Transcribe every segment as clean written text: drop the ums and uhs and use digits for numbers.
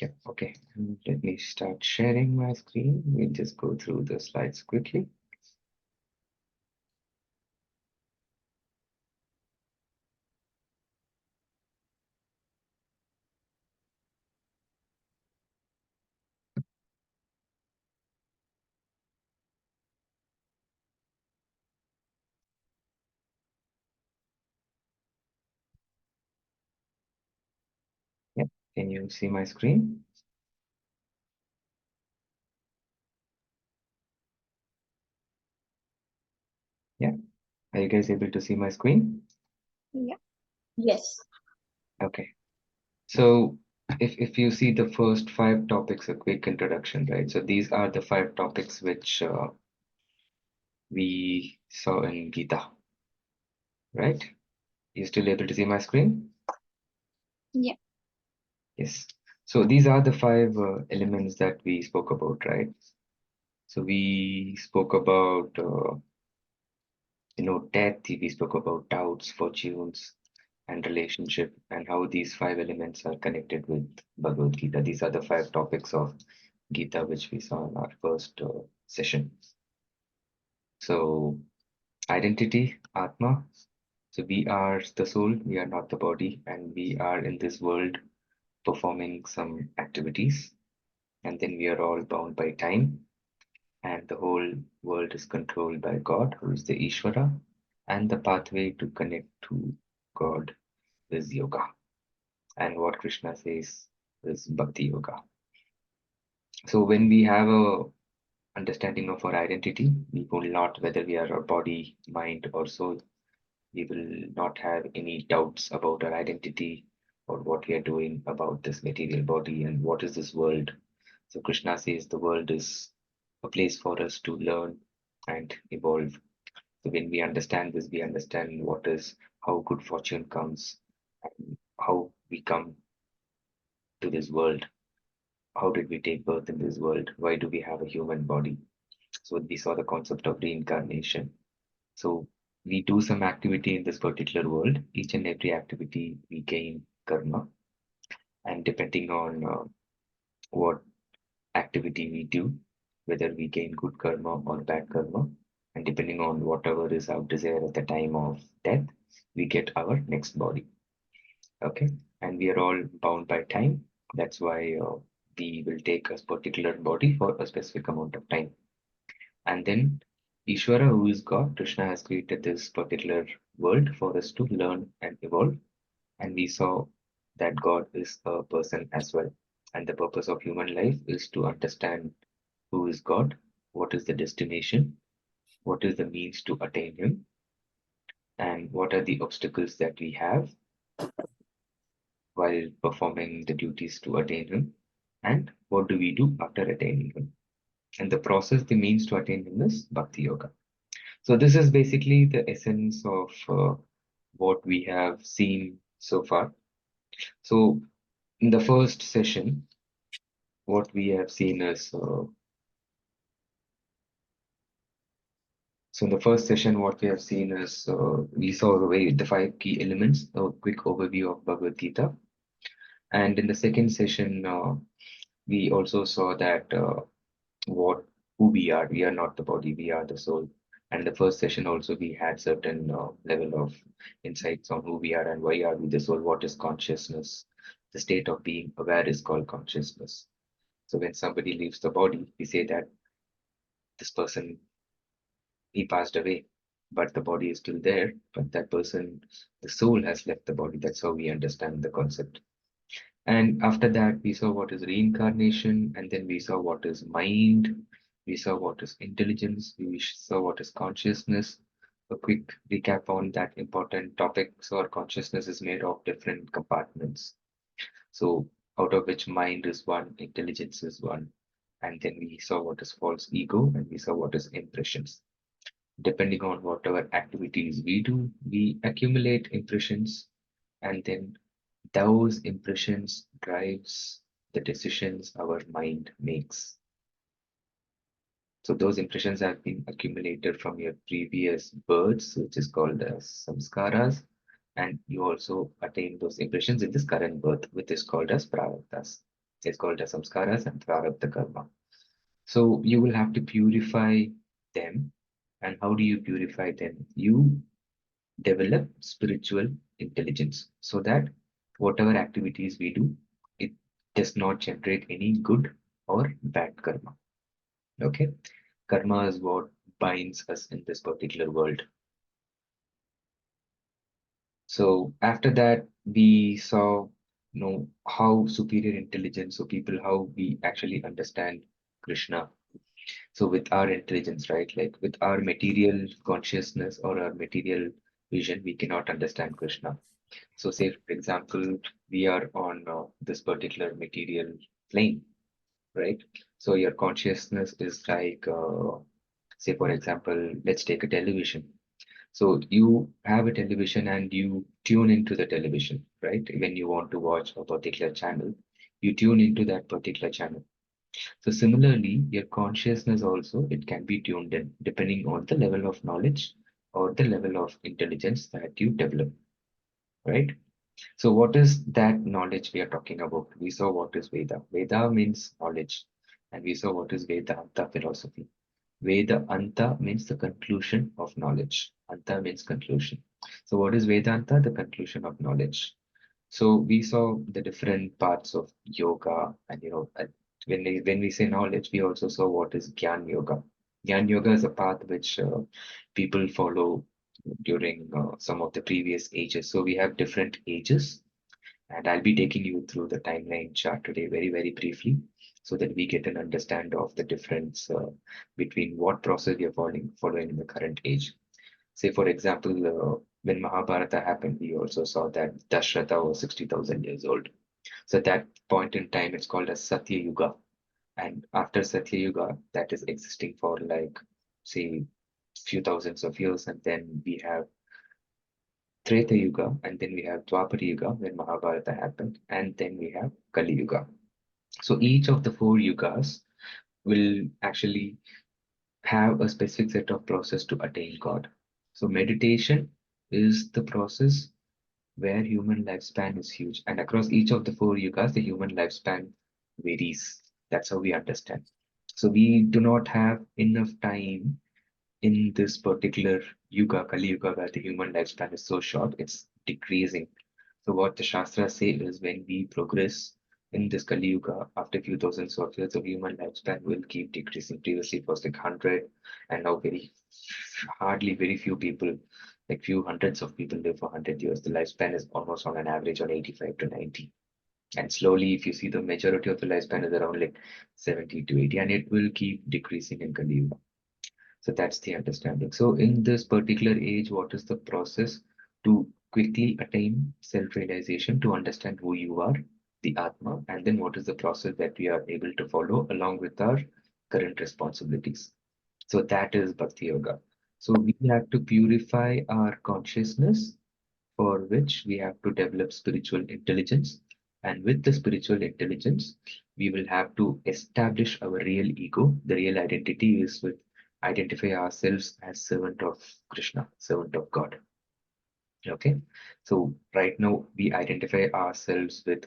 Yeah, okay. Let me start sharing my screen. We'll just go through the slides quickly. Yeah, can you see my screen? Yeah, are you guys able to see my screen? Yeah. Yes. Okay, so if you see the first five topics, a quick introduction, right? So these are the five topics which we saw in Gita, right? You still able to see my screen? Yeah. Yes. So these are the five elements that we spoke about, right? So we spoke about death, we spoke about doubts, fortunes, and relationship, and how these five elements are connected with Bhagavad Gita. These are the five topics of Gita which we saw in our first session. So, identity, Atma. So, we are the soul, we are not the body, and we are in this world performing some activities, and then we are all bound by time, and the whole world is controlled by God, who is the Ishvara, and the pathway to connect to God is yoga. And what Krishna says is bhakti yoga. So when we have a understanding of our identity, we will not, whether we are a body, mind, or soul, we will not have any doubts about our identity or what we are doing about this material body and what is this world. So Krishna says the world is a place for us to learn and evolve. So when we understand this, we understand what is how good fortune comes and how we come to this world. How did we take birth in this world? Why do we have a human body? So we saw the concept of reincarnation. So we do some activity in this particular world. Each and every activity we gain karma, and depending on what activity we do, whether we gain good karma or bad karma, and depending on whatever is our desire at the time of death, we get our next body. Okay, and we are all bound by time. That's why we will take a particular body for a specific amount of time. And then Ishvara, who is God, Krishna has created this particular world for us to learn and evolve. And we saw that God is a person as well. And the purpose of human life is to understand who is God, what is the destination, what is the means to attain Him, and what are the obstacles that we have while performing the duties to attain Him, and what do we do after attaining Him. And the process, the means to attain Him is Bhakti Yoga. So this is basically the essence of what we have seen so far. So in the first session, what we have seen is so in the first session, what we have seen is we saw the five key elements, a quick overview of Bhagavad Gita, and in the second session, we also saw that what who we are. We are not the body, we are the soul. And the first session also we had certain level of insights on who we are and why are we the soul, what is consciousness. The state of being aware is called consciousness. So when somebody leaves the body, we say that this person, he passed away, but the body is still there. But that person, the soul has left the body. That's how we understand the concept. And after that, we saw what is reincarnation, and then we saw what is mind, we saw what is intelligence, we saw what is consciousness. A quick recap on that important topic. So, our consciousness is made of different compartments. So, out of which mind is one, intelligence is one, and then we saw what is false ego, and we saw what is impressions. Depending on whatever activities we do, we accumulate impressions, and then those impressions drives the decisions our mind makes. So those impressions have been accumulated from your previous births, which is called as samskaras, and you also attain those impressions in this current birth, which is called as prarabdhas. It's called as samskaras and prarabdha karma. So you will have to purify them. And how do you purify them? You develop spiritual intelligence so that whatever activities we do, it does not generate any good or bad karma. Okay. Karma is what binds us in this particular world. So after that, we saw, how superior intelligence, so people, how we actually understand Krishna. So with our intelligence, right, like with our material consciousness or our material vision, we cannot understand Krishna. So say, for example, we are on this particular material plane, right? So your consciousness is like, say, for example, let's take a television. So you have a television and you tune into the television, right? When you want to watch a particular channel, you tune into that particular channel. So similarly, your consciousness also, it can be tuned in depending on the level of knowledge or the level of intelligence that you develop, right? So what is that knowledge we are talking about? We saw what is Veda. Veda means knowledge, and we saw what is Vedanta philosophy. Veda Anta means the conclusion of knowledge. Anta means conclusion. So what is Vedanta? The conclusion of knowledge. So we saw the different parts of yoga, and when we say knowledge, we also saw what is Gyan Yoga. Gyan Yoga is a path which people follow during some of the previous ages. So we have different ages, and I'll be taking you through the timeline chart today very, very briefly so that we get an understand of the difference between what process we are following in the current age. Say, for example, when Mahabharata happened, we also saw that Dashrata was 60,000 years old. So at that point in time, it's called as Satya Yuga. And after Satya Yuga, that is existing for like, say, few thousands of years. And then we have Treta Yuga, and then we have Dwapara Yuga when Mahabharata happened, and then we have Kali Yuga. So each of the four yugas will actually have a specific set of process to attain God. So meditation is the process where human lifespan is huge, and across each of the four yugas, the human lifespan varies. That's how we understand. So we do not have enough time in this particular yuga, Kali Yuga, where the human lifespan is so short, it's decreasing. So what the Shastras say is when we progress in this Kali Yuga, after a few thousands of years, the human lifespan will keep decreasing. Previously, it was like 100, and now very few people, like few hundreds of people live for 100 years. The lifespan is almost on an average on 85 to 90. And slowly, if you see the majority of the lifespan is around like 70 to 80, and it will keep decreasing in Kali Yuga. So that's the understanding. So in this particular age, what is the process to quickly attain self-realization, to understand who you are, the Atma, and then what is the process that we are able to follow along with our current responsibilities. So that is Bhakti Yoga. So we have to purify our consciousness, for which we have to develop spiritual intelligence. And with the spiritual intelligence, we will have to establish our real ego. The real identity is with identify ourselves as servant of Krishna, servant of God. Okay. So right now we identify ourselves with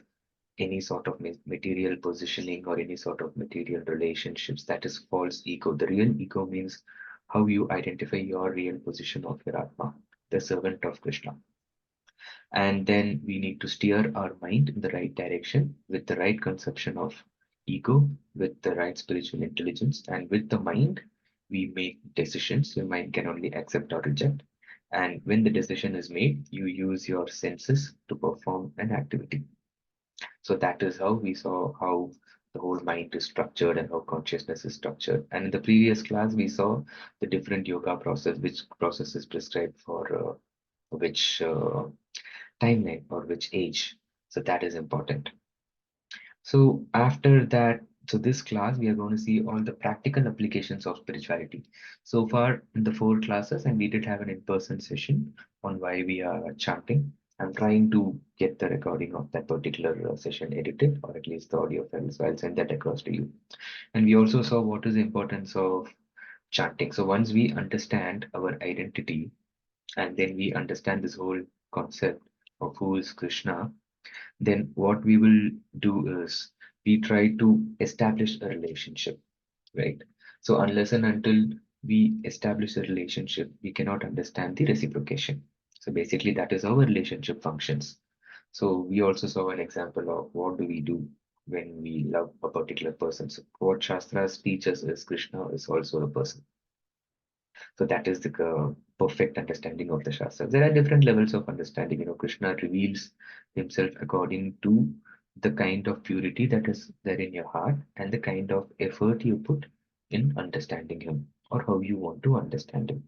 any sort of material positioning or any sort of material relationships. That is false ego. The real ego means how you identify your real position of your Atma, the servant of Krishna. And then we need to steer our mind in the right direction with the right conception of ego, with the right spiritual intelligence, and with the mind, we make decisions. Your mind can only accept or reject. And when the decision is made, you use your senses to perform an activity. So that is how we saw how the whole mind is structured and how consciousness is structured. And in the previous class, we saw the different yoga process, which process is prescribed for which timeline or which age. So that is important. So after that, so this class, we are going to see all the practical applications of spirituality. So far in the four classes, and we did have an in-person session on why we are chanting. I'm trying to get the recording of that particular session edited, or at least the audio file. So I'll send that across to you. And we also saw what is the importance of chanting. So once we understand our identity, and then we understand this whole concept of who is Krishna, Then what we will do is we try to establish a relationship, right? So unless and until we establish a relationship, we cannot understand the reciprocation. So basically, that is how a relationship functions. So we also saw an example of what do we do when we love a particular person. So what Shastras teach us is Krishna is also a person. So that is the perfect understanding of the Shastras. There are different levels of understanding. Krishna reveals himself according to the kind of purity that is there in your heart and the kind of effort you put in understanding him or how you want to understand him,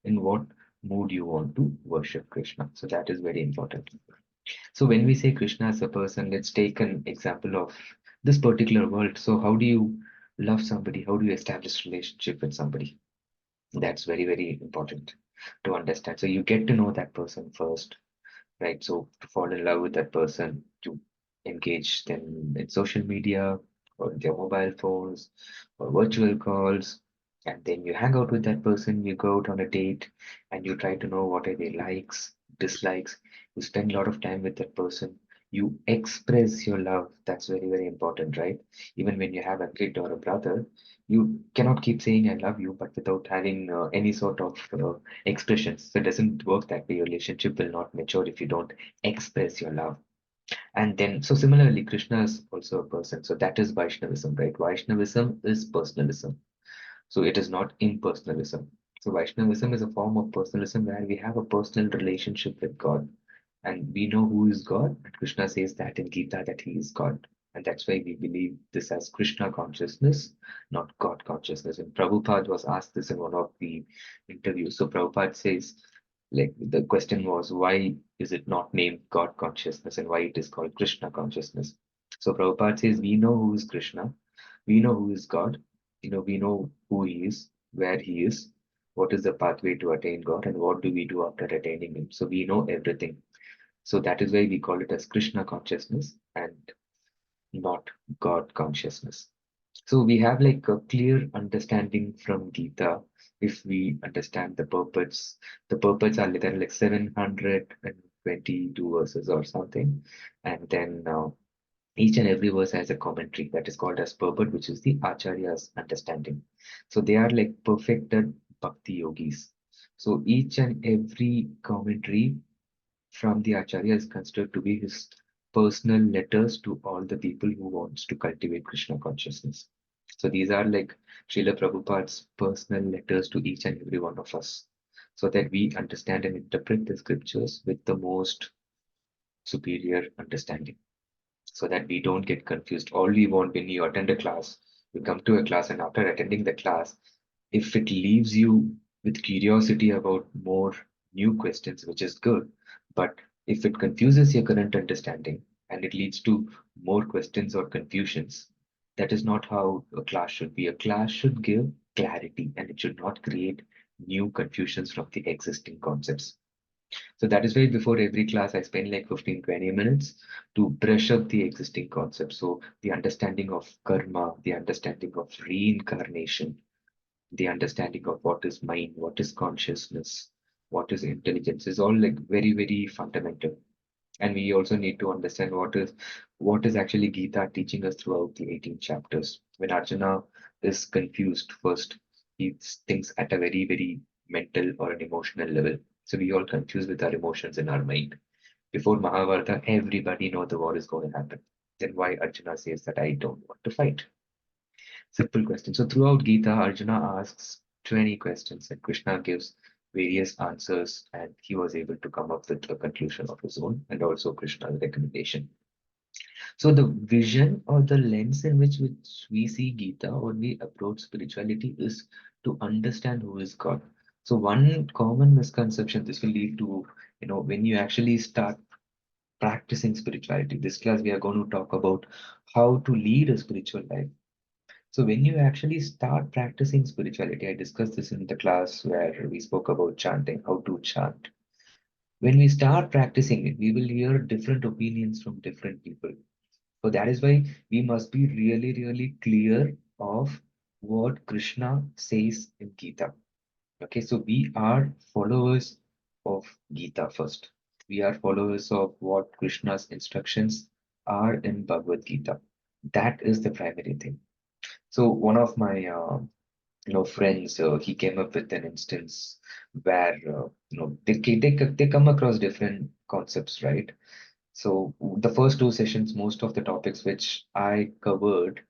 in what mood you want to worship Krishna. So that is very important. So when we say Krishna as a person, let's take an example of this particular world. So how do you love somebody? How do you establish relationship with somebody? That's very, very important to understand. So you get to know that person first, right? So to fall in love with that person, to engage them in social media or their mobile phones or virtual calls, and then you hang out with that person, you go out on a date, and you try to know what are their likes, dislikes. You spend a lot of time with that person. You express your love. That's very, very important, right? Even when you have a kid or a brother, you cannot keep saying I love you, but without having any sort of expressions. So it doesn't work that way. Your relationship will not mature if you don't express your love. And then, so similarly, Krishna is also a person. So that is Vaishnavism, right? Vaishnavism is personalism. So it is not impersonalism. So Vaishnavism is a form of personalism where we have a personal relationship with God. And we know who is God. And Krishna says that in Gita that he is God. And that's why we believe this as Krishna consciousness, not God consciousness. And Prabhupada was asked this in one of the interviews. So Prabhupada says, like the question was, why is it not named God consciousness and why it is called Krishna consciousness? So Prabhupada says, we know who is Krishna, we know who is God, we know who he is, where he is, what is the pathway to attain God, and what do we do after attaining him. So we know everything. So that is why we call it as Krishna consciousness and not God consciousness. So we have like a clear understanding from Gita if we understand the purports. The purports are literally like 722 verses or something. And then each and every verse has a commentary that is called as purport, which is the Acharya's understanding. So they are like perfected bhakti yogis. So each and every commentary from the Acharya is considered to be his personal letters to all the people who wants to cultivate Krishna consciousness. So these are like Srila Prabhupada's personal letters to each and every one of us, so that we understand and interpret the scriptures with the most superior understanding, so that we don't get confused. All we want when you attend a class, you come to a class, and after attending the class, if it leaves you with curiosity about more new questions, which is good, but if it confuses your current understanding and it leads to more questions or confusions, that is not how a class should be. A class should give clarity and it should not create new confusions from the existing concepts. So that is why before every class, I spend like 15, 20 minutes to brush up the existing concepts. So the understanding of karma, the understanding of reincarnation, the understanding of what is mind, what is consciousness, what is intelligence is all like very, very fundamental. And we also need to understand what is actually Gita teaching us throughout the 18 chapters. When Arjuna is confused first, he thinks at a very, very mental or an emotional level. So we all confuse with our emotions in our mind. Before Mahabharata, everybody know the war is going to happen. Then why Arjuna says that I don't want to fight? Simple question. So throughout Gita, Arjuna asks 20 questions and Krishna gives various answers, and he was able to come up with a conclusion of his own and also Krishna's recommendation. So the vision or the lens in which we see Gita or we approach spirituality is to understand who is God. So one common misconception this will lead to, when you actually start practicing spirituality. This class we are going to talk about how to lead a spiritual life. So when you actually start practicing spirituality, I discussed this in the class where we spoke about chanting, how to chant. When we start practicing it, we will hear different opinions from different people. So that is why we must be really, really clear of what Krishna says in Gita. Okay, so we are followers of Gita first. We are followers of what Krishna's instructions are in Bhagavad Gita. That is the primary thing. So one of my friends, he came up with an instance where they come across different concepts, right? So the first two sessions, most of the topics which I covered,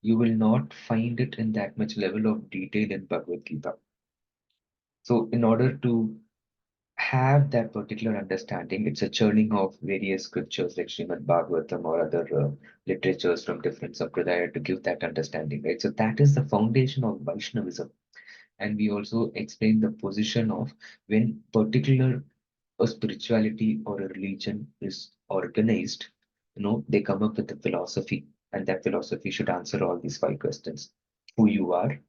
you will not find it in that much level of detail in Bhagavad Gita. So in order to have that particular understanding, it's a churning of various scriptures like Srimad Bhagavatam or other literatures from different sampradaya to give that understanding, right? So that is the foundation of Vaishnavism. And we also explain the position of when particular a spirituality or a religion is organized, they come up with a philosophy, and that philosophy should answer all these five questions: who you are,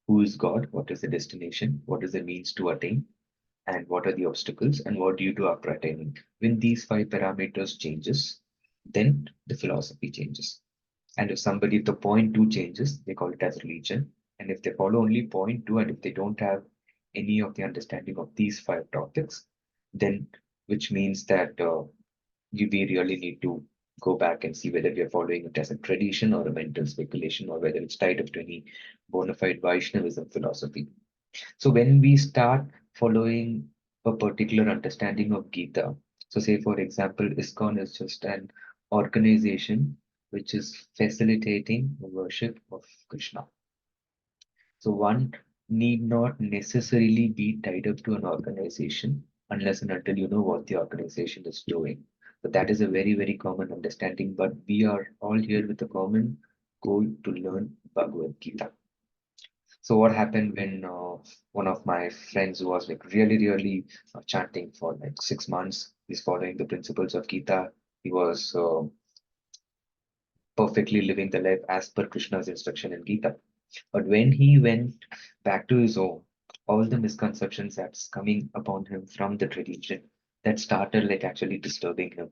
who is God, what is the destination, what is the means to attain, and what are the obstacles, and what do you do after attaining. When these five parameters changes, then the philosophy changes. And if the point two changes, they call it as religion. And if they follow only point two, and if they don't have any of the understanding of these five topics, then which means that we really need to go back and see whether we are following it as a tradition or a mental speculation, or whether it's tied up to any bona fide Vaishnavism philosophy. So when we start following a particular understanding of Gita, so say for example, ISKCON is just an organization which is facilitating the worship of Krishna. So one need not necessarily be tied up to an organization unless and until you know what the organization is doing. But that is a very, very common understanding. But we are all here with a common goal to learn Bhagavad Gita. So what happened when one of my friends who was like really, really chanting for like 6 months, he's following the principles of Gita. He was perfectly living the life as per Krishna's instruction in Gita. But when he went back to his home, all the misconceptions that's coming upon him from the tradition that started like actually disturbing him.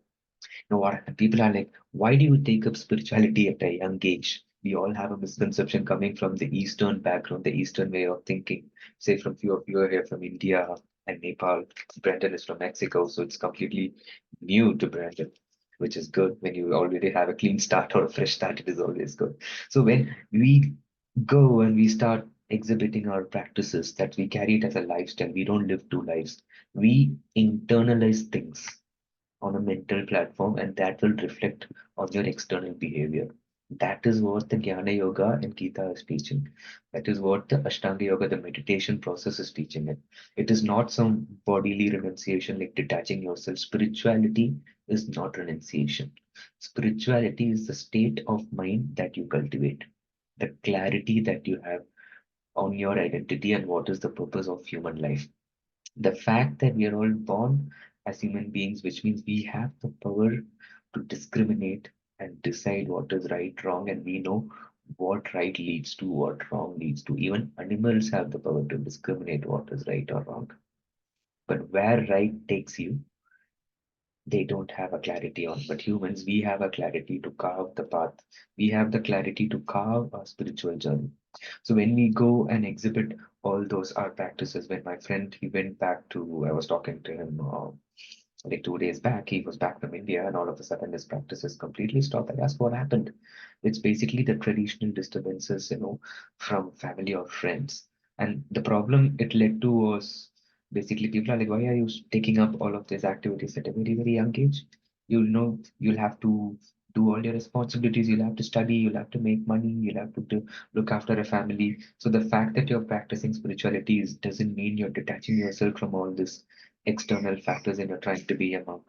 What people are like, why do you take up spirituality at a young age? We all have a misconception coming from the Eastern background, the Eastern way of thinking. Say, from few of you are here from India and Nepal. Brendan is from Mexico, so it's completely new to Brendan, which is good. When you already have a clean start or a fresh start, it is always good. So when we go and we start exhibiting our practices, that we carry it as a lifestyle, we don't live two lives. We internalize things on a mental platform, and that will reflect on your external behavior. That is what the Jnana Yoga and Gita is teaching. That is what the Ashtanga Yoga, the meditation process, is teaching it. It is not some bodily renunciation like detaching yourself. Spirituality is not renunciation. Spirituality is the state of mind that you cultivate, the clarity that you have on your identity and what is the purpose of human life. The fact that we are all born as human beings, which means we have the power to discriminate and decide what is right, wrong, and we know what right leads to, what wrong leads to. Even animals have the power to discriminate what is right or wrong. But where right takes you, they don't have a clarity on. But humans, we have a clarity to carve the path. We have the clarity to carve our spiritual journey. So when we go and exhibit all those art practices, when my friend he went back to, I was talking to him like 2 days back, he was back from India, and all of a sudden his practices completely stopped. I asked what happened. It's basically the traditional disturbances, from family or friends. And the problem it led to was basically people are like, why are you taking up all of these activities at a very, very young age? You'll have to do all your responsibilities, you'll have to study, you'll have to make money, you'll have to look after a family. So the fact that you're practicing spirituality doesn't mean you're detaching yourself from all this external factors and you're trying to be a monk.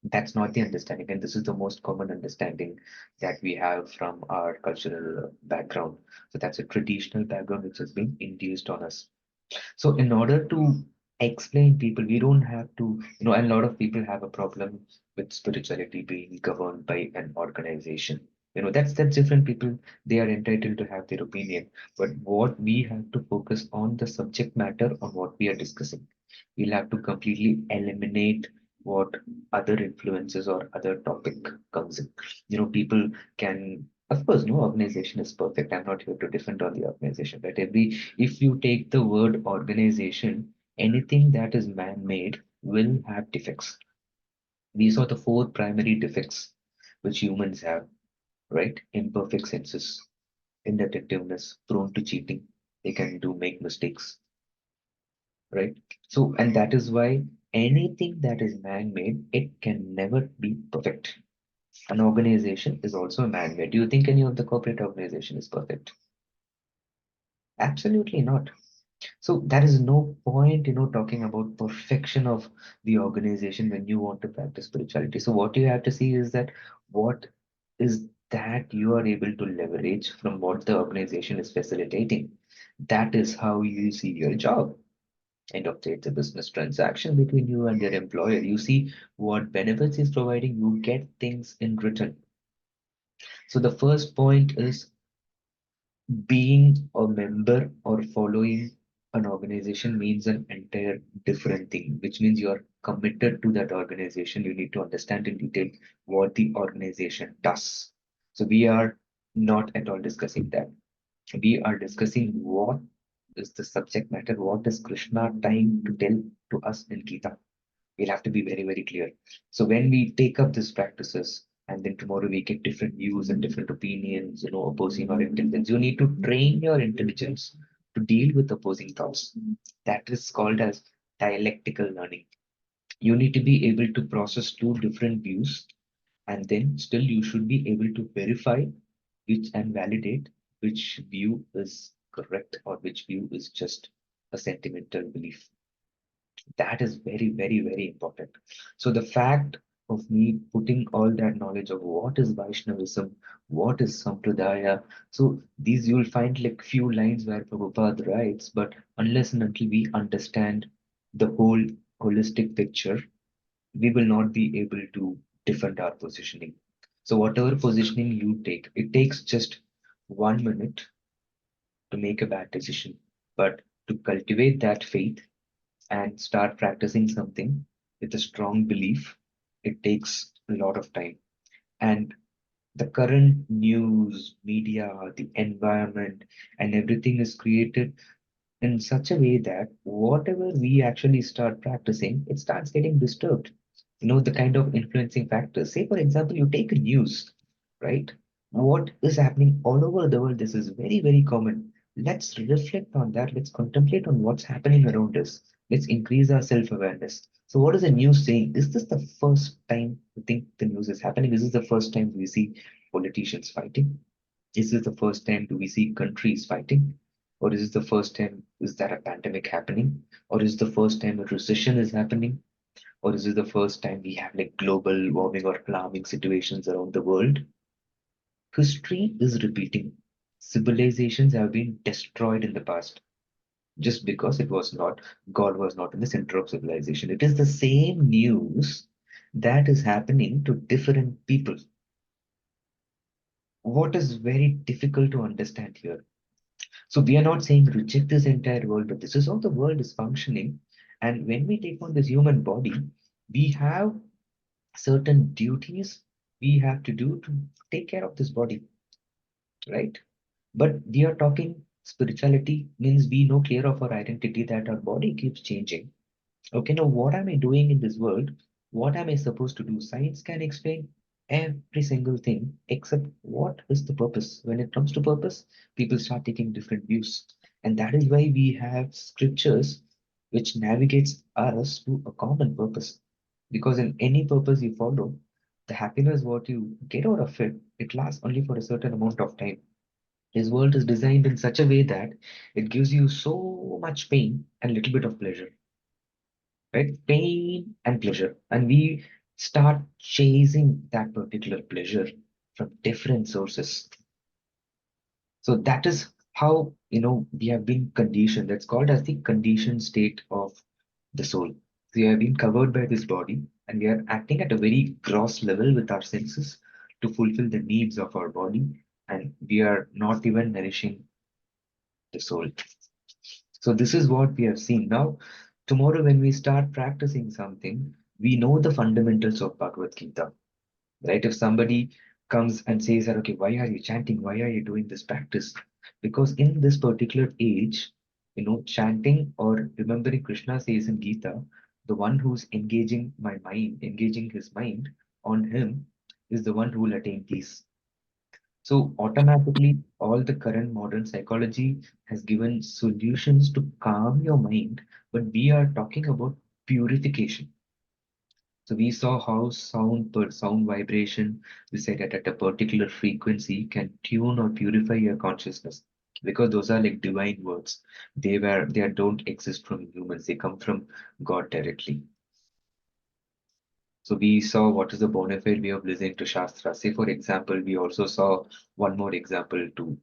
That's not the understanding, and this is the most common understanding that we have from our cultural background. So that's a traditional background which has been induced on us. So in order to explain people, we don't have to, and a lot of people have a problem with spirituality being governed by an organization. That's different. People, they are entitled to have their opinion. But what we have to focus on the subject matter on what we are discussing. We'll have to completely eliminate what other influences or other topic comes in. People can, of course, no organization is perfect. I'm not here to defend on the organization, but if you take the word organization, anything that is man-made will have defects. We saw the four primary defects which humans have, right? Imperfect senses, inattentiveness, prone to cheating. They can do make mistakes, right? So, and that is why anything that is man-made, it can never be perfect. An organization is also man-made. Do you think any of the corporate organization is perfect? Absolutely not. So there is no point, talking about perfection of the organization when you want to practice spirituality. So what you have to see is that what is that you are able to leverage from what the organization is facilitating. That is how you see your job. End of day, it's a business transaction between you and your employer. You see what benefits he's providing, you get things in return. So the first point is being a member or following an organization means an entire different thing, which means you're committed to that organization. You need to understand in detail what the organization does. So we are not at all discussing that. We are discussing what is the subject matter, what is Krishna trying to tell to us in Gita. We'll have to be very, very clear. So when we take up these practices and then tomorrow we get different views and different opinions, opposing our intelligence, you need to train your intelligence to deal with opposing thoughts. That is called as dialectical learning. You need to be able to process two different views and then still you should be able to verify which and validate which view is correct or which view is just a sentimental belief. That is very, very, very important. So the fact of me putting all that knowledge of what is Vaishnavism, what is Sampradaya, so these you'll find like few lines where Prabhupada writes, but unless and until we understand the whole holistic picture, we will not be able to defend our positioning. So whatever positioning you take, it takes just 1 minute to make a bad decision, but to cultivate that faith and start practicing something with a strong belief, it takes a lot of time. And the current news, media, the environment, and everything is created in such a way that whatever we actually start practicing, it starts getting disturbed. The kind of influencing factors. Say, for example, you take a news, right? What is happening all over the world? This is very, very common. Let's reflect on that. Let's contemplate on what's happening around us. Let's increase our self-awareness. So, what is the news saying? Is this the first time you think the news is happening? Is this the first time we see politicians fighting? Is this the first time do we see countries fighting? Or is this the first time is there a pandemic happening? Or is the first time a recession is happening? Or is it the first time we have like global warming or alarming situations around the world? History is repeating. Civilizations have been destroyed in the past just because it was not, God was not in the center of civilization. It is the same news that is happening to different people. What is very difficult to understand here? So we are not saying reject this entire world, but this is how the world is functioning. And when we take on this human body, we have certain duties we have to do to take care of this body, right? But we are talking spirituality means we know clear of our identity that our body keeps changing. Okay, now what am I doing in this world? What am I supposed to do? Science can explain every single thing except what is the purpose. When it comes to purpose, people start taking different views. And that is why we have scriptures which navigates us to a common purpose. Because in any purpose you follow, the happiness what you get out of it, it lasts only for a certain amount of time. This world is designed in such a way that it gives you so much pain and little bit of pleasure, right? Pain and pleasure. And we start chasing that particular pleasure from different sources. So that is how, we have been conditioned. That's called as the conditioned state of the soul. We have been covered by this body and we are acting at a very gross level with our senses to fulfill the needs of our body. And we are not even nourishing the soul. So this is what we have seen. Now, tomorrow when we start practicing something, we know the fundamentals of Bhagavad Gita, right? If somebody comes and says that, okay, why are you chanting? Why are you doing this practice? Because in this particular age, chanting or remembering Krishna says in Gita, The one who's engaging his mind on him is the one who will attain peace. So automatically, all the current modern psychology has given solutions to calm your mind, but we are talking about purification. So we saw how sound per sound vibration, we said that at a particular frequency can tune or purify your consciousness. Because those are like divine words. They don't exist from humans, they come from God directly. So we saw what is the bona fide way of listening to Shastra. Say, for example, we also saw one more example to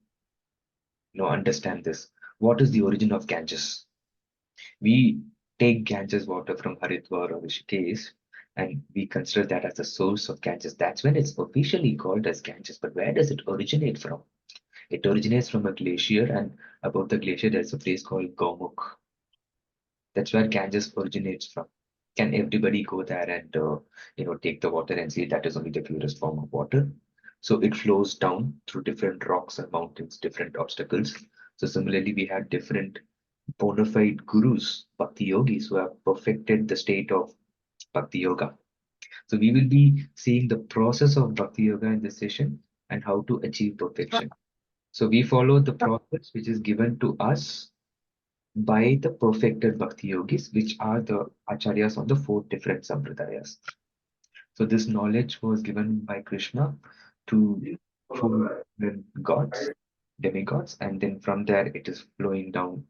understand this. What is the origin of Ganges? We take Ganges water from Haridwar or Rishikesh and we consider that as the source of Ganges. That's when it's officially called as Ganges. But where does it originate from? It originates from a glacier, and above the glacier, there's a place called Gomukh. That's where Ganges originates from. Can everybody go there and take the water and see that is only the purest form of water? So it flows down through different rocks and mountains, different obstacles. So similarly, we had different bona fide gurus, bhakti yogis, who have perfected the state of bhakti yoga. So we will be seeing the process of bhakti yoga in this session and how to achieve perfection. So we follow the process which is given to us by the perfected bhakti yogis, which are the acharyas on the four different sampradayas. So this knowledge was given by Krishna to four different gods, demigods, and then from there it is flowing down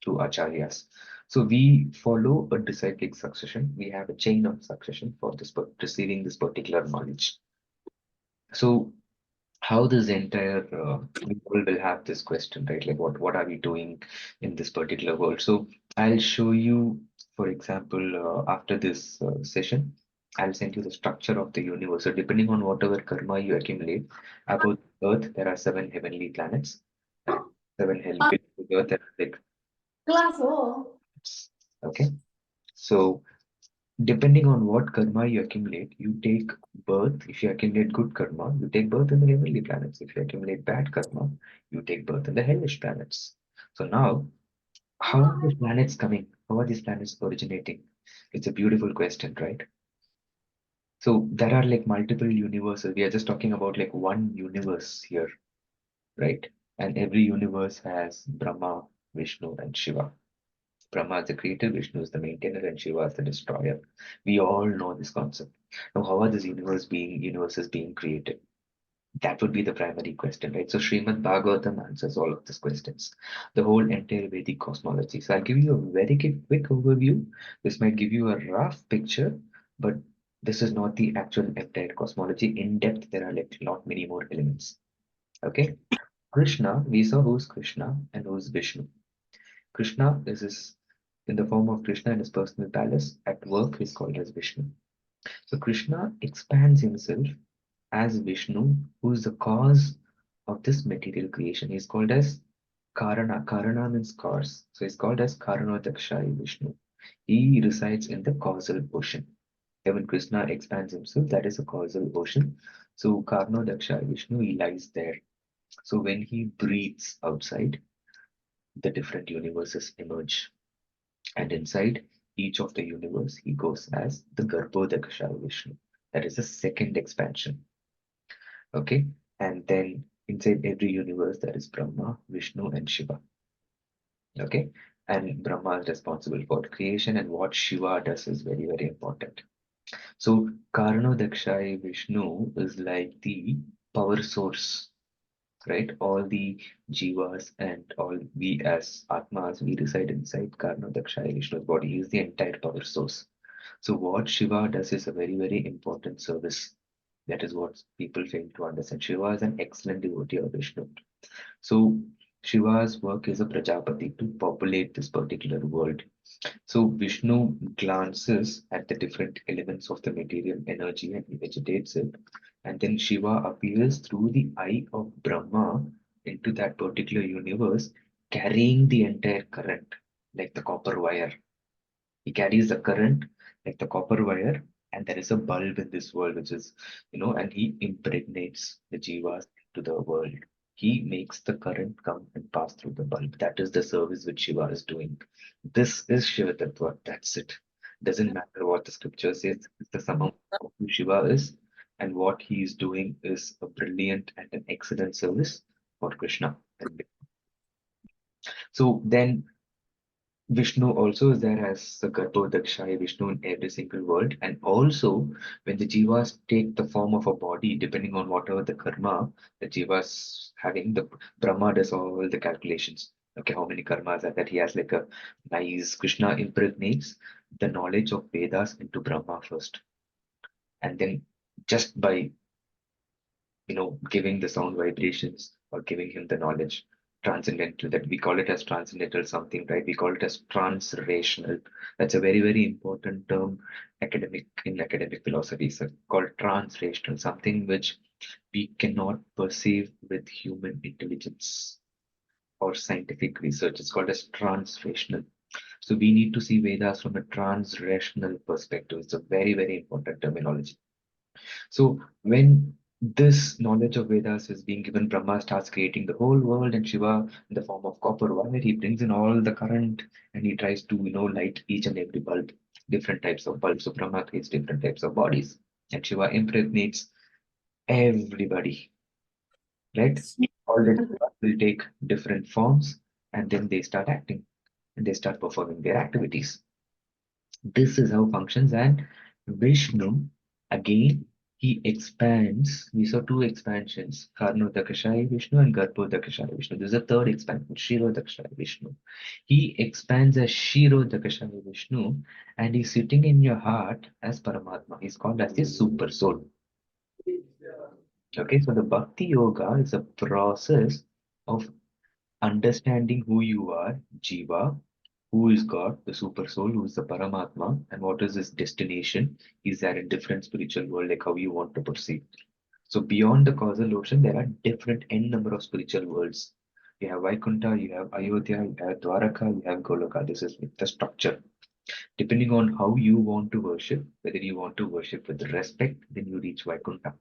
to acharyas. So we follow a disciplic succession. We have a chain of succession for this receiving this particular knowledge. So how this entire world will have this question, right? Like what are we doing in this particular world? So I'll show you, for example, after this session, I'll send you the structure of the universe. So depending on whatever karma you accumulate, about Earth, there are seven heavenly planets and seven hell below Earth, there are like okay. So depending on what karma you accumulate, you take birth. If you accumulate good karma, you take birth in the heavenly planets. If you accumulate bad karma, you take birth in the hellish planets. So now, how are these planets coming? How are these planets originating? It's a beautiful question, right? So there are like multiple universes. We are just talking about like one universe here, right? And every universe has Brahma, Vishnu, and Shiva. Brahma is the creator, Vishnu is the maintainer, and Shiva is the destroyer. We all know this concept. Now, how are these universes being created? That would be the primary question, right? So Srimad Bhagavatam answers all of these questions, the whole entire Vedic cosmology. So I'll give you a very quick overview. This might give you a rough picture, but this is not the actual entire cosmology. In depth, there are like lot many more elements. Okay. Krishna, we saw who's Krishna and who's Vishnu. Krishna is his, in the form of Krishna in his personal palace. At work, he's called as Vishnu. So Krishna expands himself as Vishnu, who is the cause of this material creation. He's called as Karana. Karana means cause. So he's called as Karanodakshai Vishnu. He resides in the causal ocean. And when Krishna expands himself, that is a causal ocean. So Karanodakshai Vishnu, he lies there. So when he breathes outside, the different universes emerge. And inside each of the universe, he goes as the Garbhodaksha Vishnu. That is the second expansion. Okay. And then inside every universe, there is Brahma, Vishnu, and Shiva. Okay. And Brahma is responsible for creation, and what Shiva does is very important. So Karanodakshai Vishnu is like the power source, right? All the jivas and all we as Atmas, we reside inside Karanodakshai Vishnu's body. He is the entire power source. So what Shiva does is a very important service. That is what people fail to understand. Shiva is an excellent devotee of Vishnu. So Shiva's work is a Prajapati to populate this particular world. So Vishnu glances at the different elements of the material energy and he vegetates it. And then Shiva appears through the eye of Brahma into that particular universe, carrying the entire current, like the copper wire. He carries the current like the copper wire, and there is a bulb in this world, which is, and he impregnates the jivas to the world. He makes the current come and pass through the bulb. That is the service which Shiva is doing. This is Shiva Tattva. That's it. Doesn't matter what the scripture says, it's the sum of who Shiva is, and what he is doing is a brilliant and an excellent service for Krishna. And so then Vishnu also is there as the Garbhodakshaya Vishnu in every single world. And also, when the Jivas take the form of a body, depending on whatever the karma the Jivas having, the Brahma does all the calculations. Okay, how many karmas are that? He has like a nice Krishna impregnates the knowledge of Vedas into Brahma first. And then just by giving the sound vibrations or giving him the knowledge. Transcendental, that we call it as transcendental something, right? We call it as transrational. That's a very, very important term in academic philosophy. So called transrational, something which we cannot perceive with human intelligence or scientific research. It's called as transrational. So we need to see Vedas from a transrational perspective. It's a very, very important terminology. So when this knowledge of Vedas is being given, Brahma starts creating the whole world and Shiva in the form of copper wire. He brings in all the current and he tries to, light each and every bulb, different types of bulbs. So Brahma creates different types of bodies and Shiva impregnates everybody, right? All the Jivas will take different forms and then they start acting and they start performing their activities. This is how functions. And Vishnu, again, he expands. We saw two expansions, Karnodakashaya Vishnu and Garbhodakashaya Vishnu. There's a third expansion, Shirodakashaya Vishnu. He expands as Shirodakashaya Vishnu and he's sitting in your heart as Paramatma. He's called as the super soul. Okay, so the Bhakti Yoga is a process of understanding who you are, Jiva, who is God, the super soul, who is the Paramatma, and what is his destination. Is there a different spiritual world, like how you want to perceive? So beyond the causal ocean, there are different n number of spiritual worlds. You have Vaikuntha, you have Ayodhya, you have Dwaraka, you have Goloka. This is the structure. Depending on how you want to worship, whether you want to worship with respect, then you reach Vaikuntha.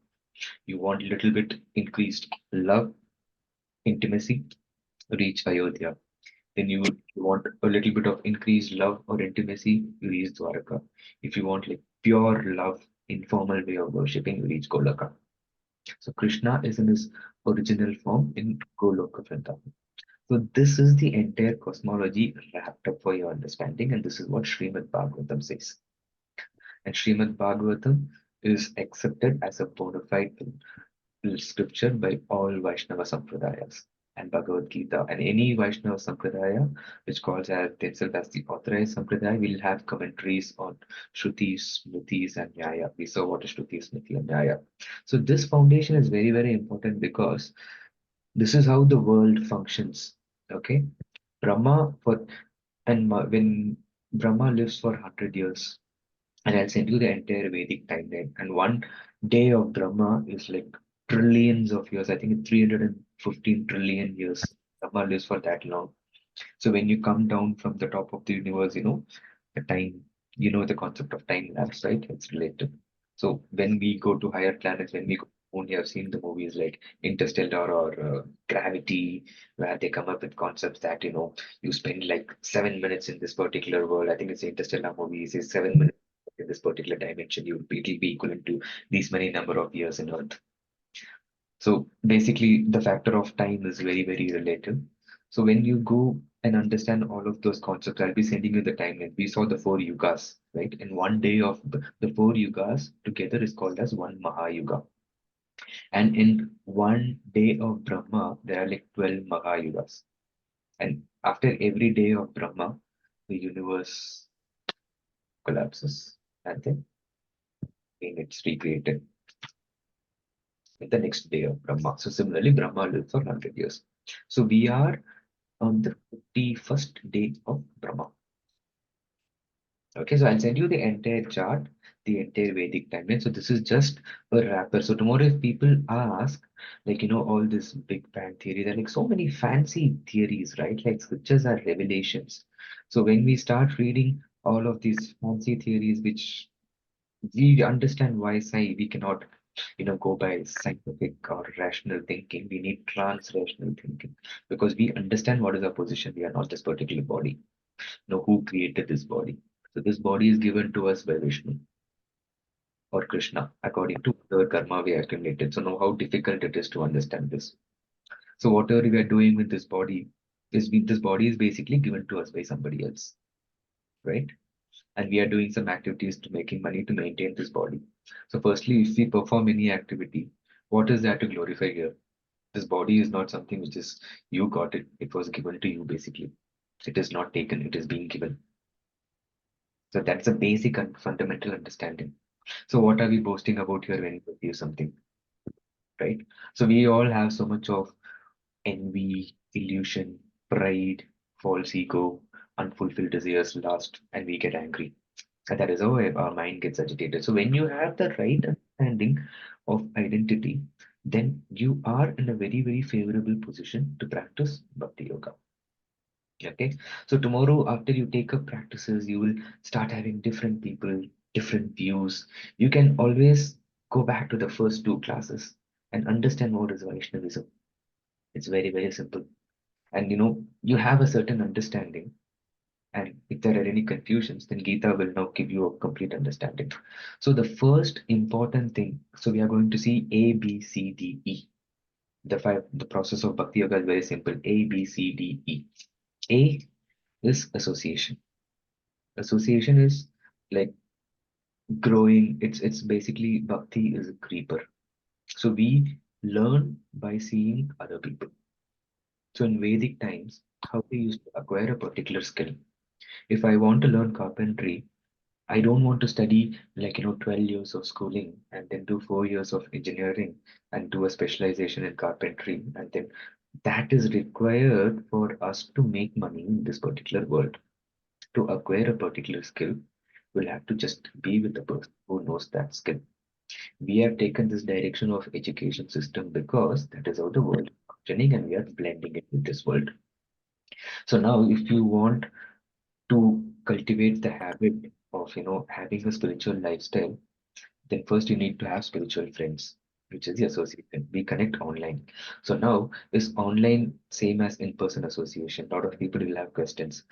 You want a little bit increased love, intimacy, reach Ayodhya. Then you want a little bit of increased love or intimacy, you reach Dwaraka. If you want like pure love, informal way of worshipping, you reach Golaka. So Krishna is in his original form in Goloka Vrindavan. So this is the entire cosmology wrapped up for your understanding, and this is what Srimad Bhagavatam says. And Srimad Bhagavatam is accepted as a bona fide scripture by all Vaishnava Sampradayas and Bhagavad Gita. And any Vaishnava Sampradaya, which calls as themselves as the authorized Sampradaya, will have commentaries on Shrutis, Smritis, and Nyaya. We saw what is Shruti, Smriti, and Nyaya. So this foundation is very, very important because this is how the world functions. Okay, Brahma for when Brahma lives for 100 years, and I'll send you the entire Vedic timeline. And one day of Brahma is like trillions of years. I think it's 315 trillion years. Brahma lives for that long. So when you come down from the top of the universe, the time, the concept of time lapse, right? It's related. So when we go to higher planets, when we go moon, you have seen the movies like Interstellar or Gravity, where they come up with concepts that, you spend like 7 minutes in this particular world. I think it's Interstellar movie, it says 7 minutes in this particular dimension, it'll be equivalent to these many number of years in Earth. So basically, the factor of time is very, very relative. So when you go and understand all of those concepts, I'll be sending you the timeline. We saw the four yugas, right? And one day of the four yugas together is called as one Mahayuga. And in one day of Brahma, there are like 12 Mahayugas. And after every day of Brahma, the universe collapses and then again it's recreated in the next day of Brahma. So similarly, Brahma lived for 100 years. So we are on the 51st day of Brahma. Okay, so I'll send you the entire chart, the entire Vedic timeline. So this is just a wrapper. So tomorrow, if people ask, like, all this Big Bang theory, there are like so many fancy theories, right? Like scriptures are revelations. So when we start reading all of these fancy theories, which we understand why we cannot, go by scientific or rational thinking. We need trans-rational thinking because we understand what is our position. We are not this particular body. Who created this body. So this body is given to us by Vishnu or Krishna according to the karma we accumulated. So know how difficult it is to understand this. So whatever we are doing with this body this body is basically given to us by somebody else, right? And we are doing some activities to making money to maintain this body. So firstly, if we perform any activity, what is there to glorify here? This body is not something which is you got it. It was given to you basically. It is not taken, it is being given. So that's a basic and fundamental understanding. So what are we boasting about here when we perceive something, right? So we all have so much of envy, illusion, pride, false ego, unfulfilled desires, lust, and we get angry. And that is how our mind gets agitated. So when you have the right understanding of identity, then you are in a very, very favorable position to practice bhakti yoga. Okay. So tomorrow, after you take up practices, you will start having different people, different views. You can always go back to the first two classes and understand what is Vaishnavism. It's very, very simple. And you have a certain understanding. And if there are any confusions, then Gita will now give you a complete understanding. So the first important thing, so we are going to see A, B, C, D, E. The process of Bhakti Yoga is very simple. A, B, C, D, E. A is association. Association is like growing. It's basically Bhakti is a creeper. So we learn by seeing other people. So in Vedic times, how they used to acquire a particular skill. If I want to learn carpentry, I don't want to study like 12 years of schooling and then do 4 years of engineering and do a specialization in carpentry, and then that is required for us to make money in this particular world. To acquire a particular skill, we'll have to just be with the person who knows that skill. We have taken this direction of education system because that is how the world is functioning and we are blending it with this world. So now if you want to cultivate the habit of having a spiritual lifestyle, then first you need to have spiritual friends, which is the association. We connect online. So now is online same as in-person association? A lot of people will have questions.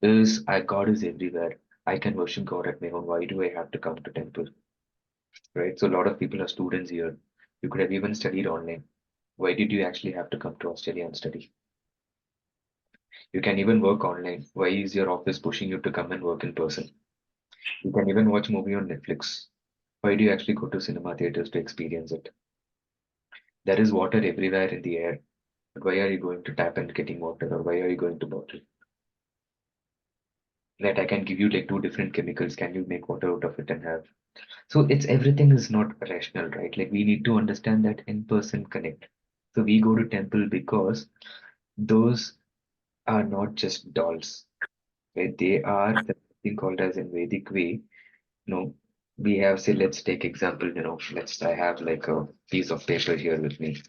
Is I God is everywhere? I can worship God at my home. Why do I have to come to temple? Right? So a lot of people are students here. You could have even studied online. Why did you actually have to come to Australia and study? You can even work online. Why is your office pushing you to come and work in person? You can even watch movie on Netflix. Why do you actually go to cinema theaters to experience it? There is water everywhere in the air. But why are you going to tap and getting water, or why are you going to bottle? That I can give you like two different chemicals. Can you make water out of it and have? So it's everything is not rational, right? Like we need to understand that in-person connect. So we go to temple because those are not just dolls, right? They are the thing called as in Vedic way. No, we have say let's take example. Let's I have like a piece of paper here with me.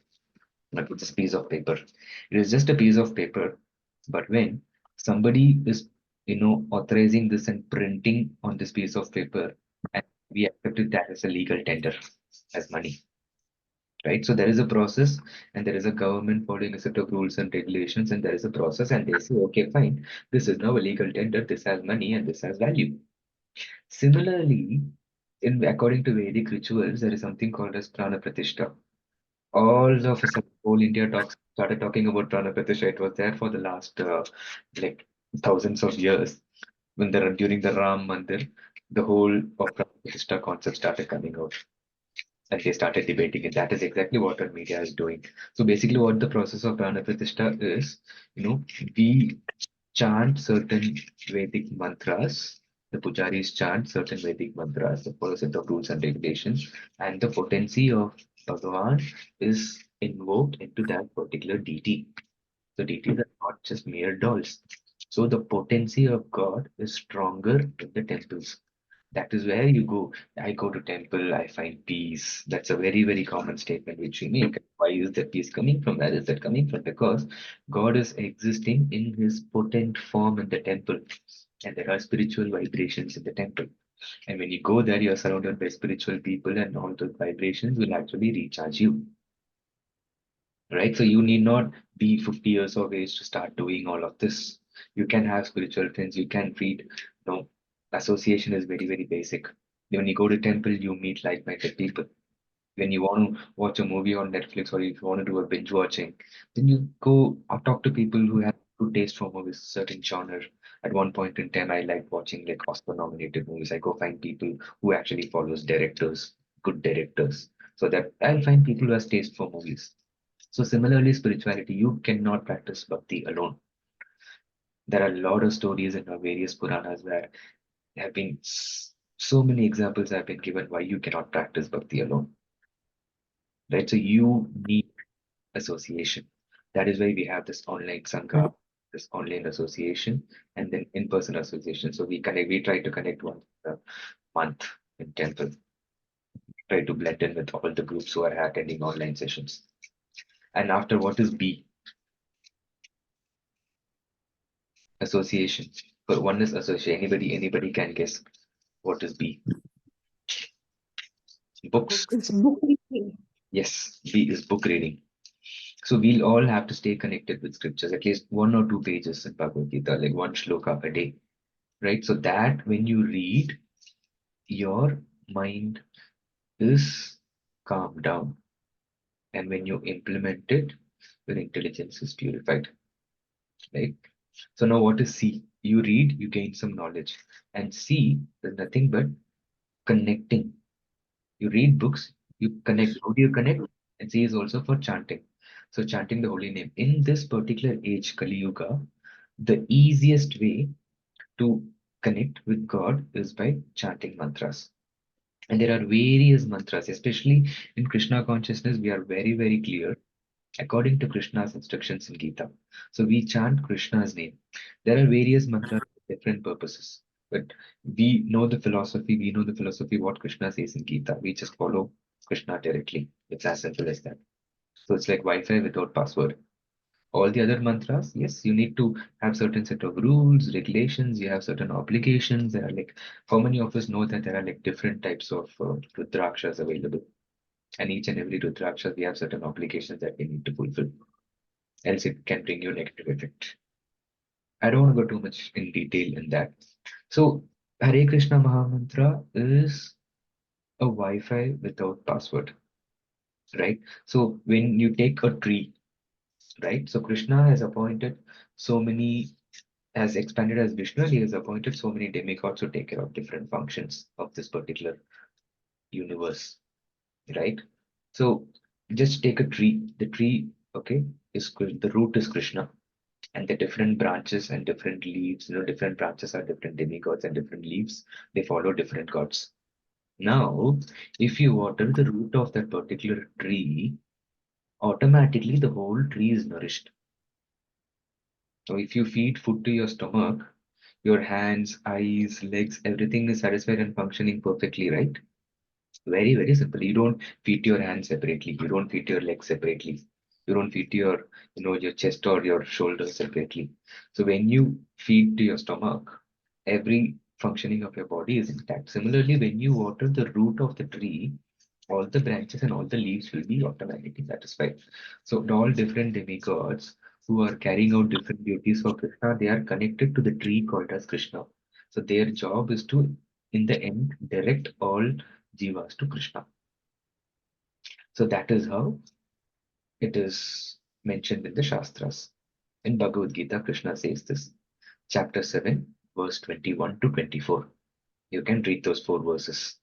Like this piece of paper. It is just a piece of paper, but when somebody is, authorizing this and printing on this piece of paper, and we accept it that as a legal tender, as money, right? So there is a process, and there is a government following a set of rules and regulations, and there is a process, and they say, okay, fine, this is now a legal tender, this has money, and this has value. Similarly, in according to Vedic rituals, there is something called as prana pratishtha. All of a sudden, whole India started talking about Prana Pratisha. It was there for the last like thousands of years. During the Ram Mandir, the whole of Prana Pratisha concept started coming out, and they started debating it. That is exactly what our media is doing. So basically, what the process of Prana Pratisha is, we chant certain Vedic mantras. The pujaris chant certain Vedic mantras, they follow a set of rules and regulations, and the potency of Bhagavan is invoked into that particular deity. The deities are not just mere dolls. So the potency of God is stronger in the temples. That is where you go. I go to temple, I find peace. That's a very, very common statement which we make. Why is that peace coming from? Where is that coming from? Because God is existing in his potent form in the temple. And there are spiritual vibrations in the temple. And when you go there, you're surrounded by spiritual people, and all those vibrations will actually recharge you. Right? So you need not be 50 years of age to start doing all of this. You can have spiritual friends, you can read, you know, Association is very, very basic. When you go to temple, you meet like-minded people. When you want to watch a movie on Netflix or if you want to do a binge watching, then you go or talk to people who have good taste for movies, certain genre. At one point in time, I like watching like Oscar-nominated movies. I go find people who actually follows directors, good directors, so that I'll find people who has taste for movies. So similarly, spirituality, you cannot practice bhakti alone. There are a lot of stories in our various Puranas where have been so many examples have been given why you cannot practice bhakti alone, right? So you need association. That is why we have this online sangha, this online association, and then in-person association. So we try to connect once a month in temple, try to blend in with all the groups who are attending online sessions. And after what is B? Association. For one is association. Anybody can guess what is B. Books. It's book reading. Yes, B is book reading. So we'll all have to stay connected with scriptures, at least one or two pages in Bhagavad Gita, like one shloka a day, right? So that when you read, your mind is calmed down. And when you implement it, your intelligence is purified, right? So now what is C? You read, you gain some knowledge. And C is nothing but connecting. You read books, you connect. How do you connect? And C is also for chanting. So chanting the holy name. In this particular age, Kali Yuga, the easiest way to connect with God is by chanting mantras. And there are various mantras, especially in Krishna consciousness, we are very, very clear according to Krishna's instructions in Gita. So we chant Krishna's name. There are various mantras for different purposes. But we know the philosophy what Krishna says in Gita. We just follow Krishna directly. It's as simple as that. So it's like Wi-Fi without password. All the other mantras, yes, you need to have certain set of rules, regulations, you have certain obligations. There are like, how many of us know that there are like different types of Rudrakshas available? And each and every Rudraksha, we have certain obligations that we need to fulfill, else it can bring you negative effect. I don't want to go too much in detail in that. So, Hare Krishna Mahamantra is a Wi-Fi without password, right? So, when you take a tree, right? So, Krishna has appointed so many as expanded as Vishnu, he has appointed so many demigods to take care of different functions of this particular universe, right? So just take a tree. The tree, okay, the root is Krishna, and the different branches and different leaves, different branches are different demigods and different leaves, they follow different gods. Now, if you water the root of that particular tree, automatically the whole tree is nourished. So if you feed food to your stomach, your hands, eyes, legs, everything is satisfied and functioning perfectly, right? Very, very simple. You don't feed your hands separately. You don't feed your legs separately. You don't feed your chest or your shoulders separately. So when you feed to your stomach, every functioning of your body is intact. Similarly, when you water the root of the tree, all the branches and all the leaves will be automatically satisfied. So all different demigods who are carrying out different duties for Krishna, they are connected to the tree called as Krishna. So their job is to, in the end, direct all jivas to Krishna. So that is how it is mentioned in the Shastras. In Bhagavad Gita, Krishna says this, chapter 7, verse 21 to 24. You can read those four verses.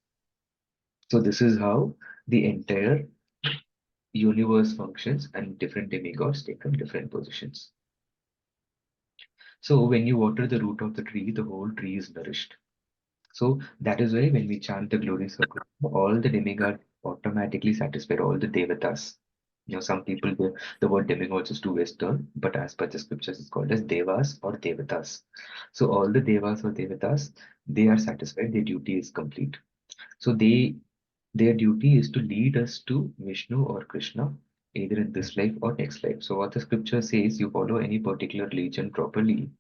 So this is how the entire universe functions and different demigods take up different positions. So when you water the root of the tree, the whole tree is nourished. So that is why when we chant the glories of Krishna, all the demigods automatically satisfy all the devatas. Some people the word demigods is too Western, but as per the scriptures, it's called as devas or devatas. So all the devas or devatas, they are satisfied, their duty is complete. So their duty is to lead us to Vishnu or Krishna, either in this life or next life. So what the scripture says, you follow any particular religion properly,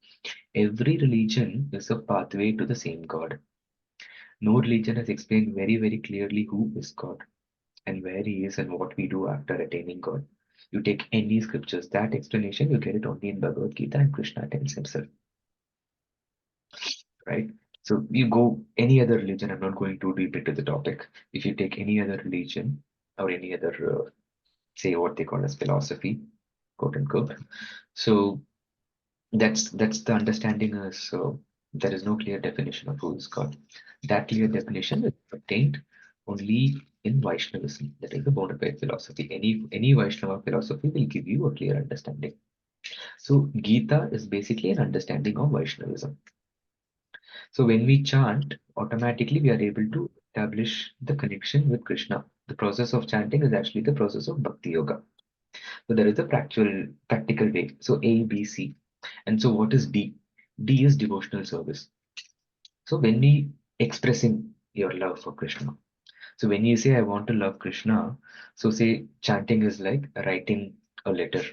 every religion is a pathway to the same God. No religion has explained very, very clearly who is God and where he is and what we do after attaining God. You take any scriptures, that explanation, you get it only in Bhagavad Gita and Krishna tells himself, right? So you go any other religion, I'm not going too deep into the topic. If you take any other religion or any other, say what they call as philosophy, quote unquote. So that's the understanding is there is no clear definition of who is God. That clear definition is obtained only in Vaishnavism. That is the bona fide philosophy. Any Vaishnava philosophy will give you a clear understanding. So Gita is basically an understanding of Vaishnavism. So when we chant, automatically we are able to establish the connection with Krishna. The process of chanting is actually the process of bhakti yoga. So there is a practical way. So A, B, C. And so what is D? D is devotional service. So when we expressing your love for Krishna. So when you say I want to love Krishna, so say chanting is like writing a letter,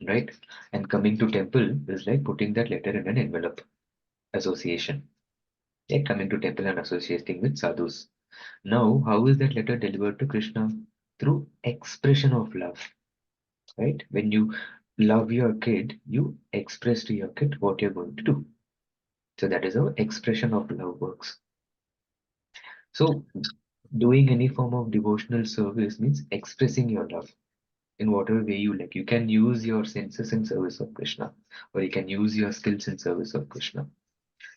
right? And coming to temple is like putting that letter in an envelope. Association. Like coming to temple and associating with sadhus. Now, how is that letter delivered to Krishna? Through expression of love, right? When you love your kid, you express to your kid what you're going to do. So that is how expression of love works. So doing any form of devotional service means expressing your love in whatever way you like. You can use your senses in service of Krishna, or you can use your skills in service of Krishna.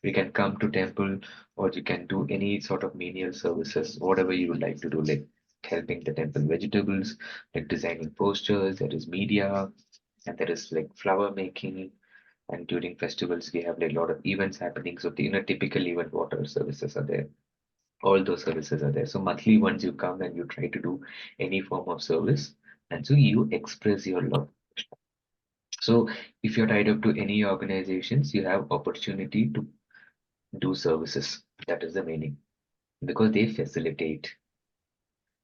You can come to temple, or you can do any sort of menial services, whatever you would like to do, like helping the temple vegetables, like designing posters, there is media, and there is like flower making. And during festivals, we have like a lot of events happening. So, typical event water services are there. All those services are there. So monthly once you come and you try to do any form of service, and so you express your love. So if you're tied up to any organizations, you have opportunity to do services. That is the meaning because they facilitate,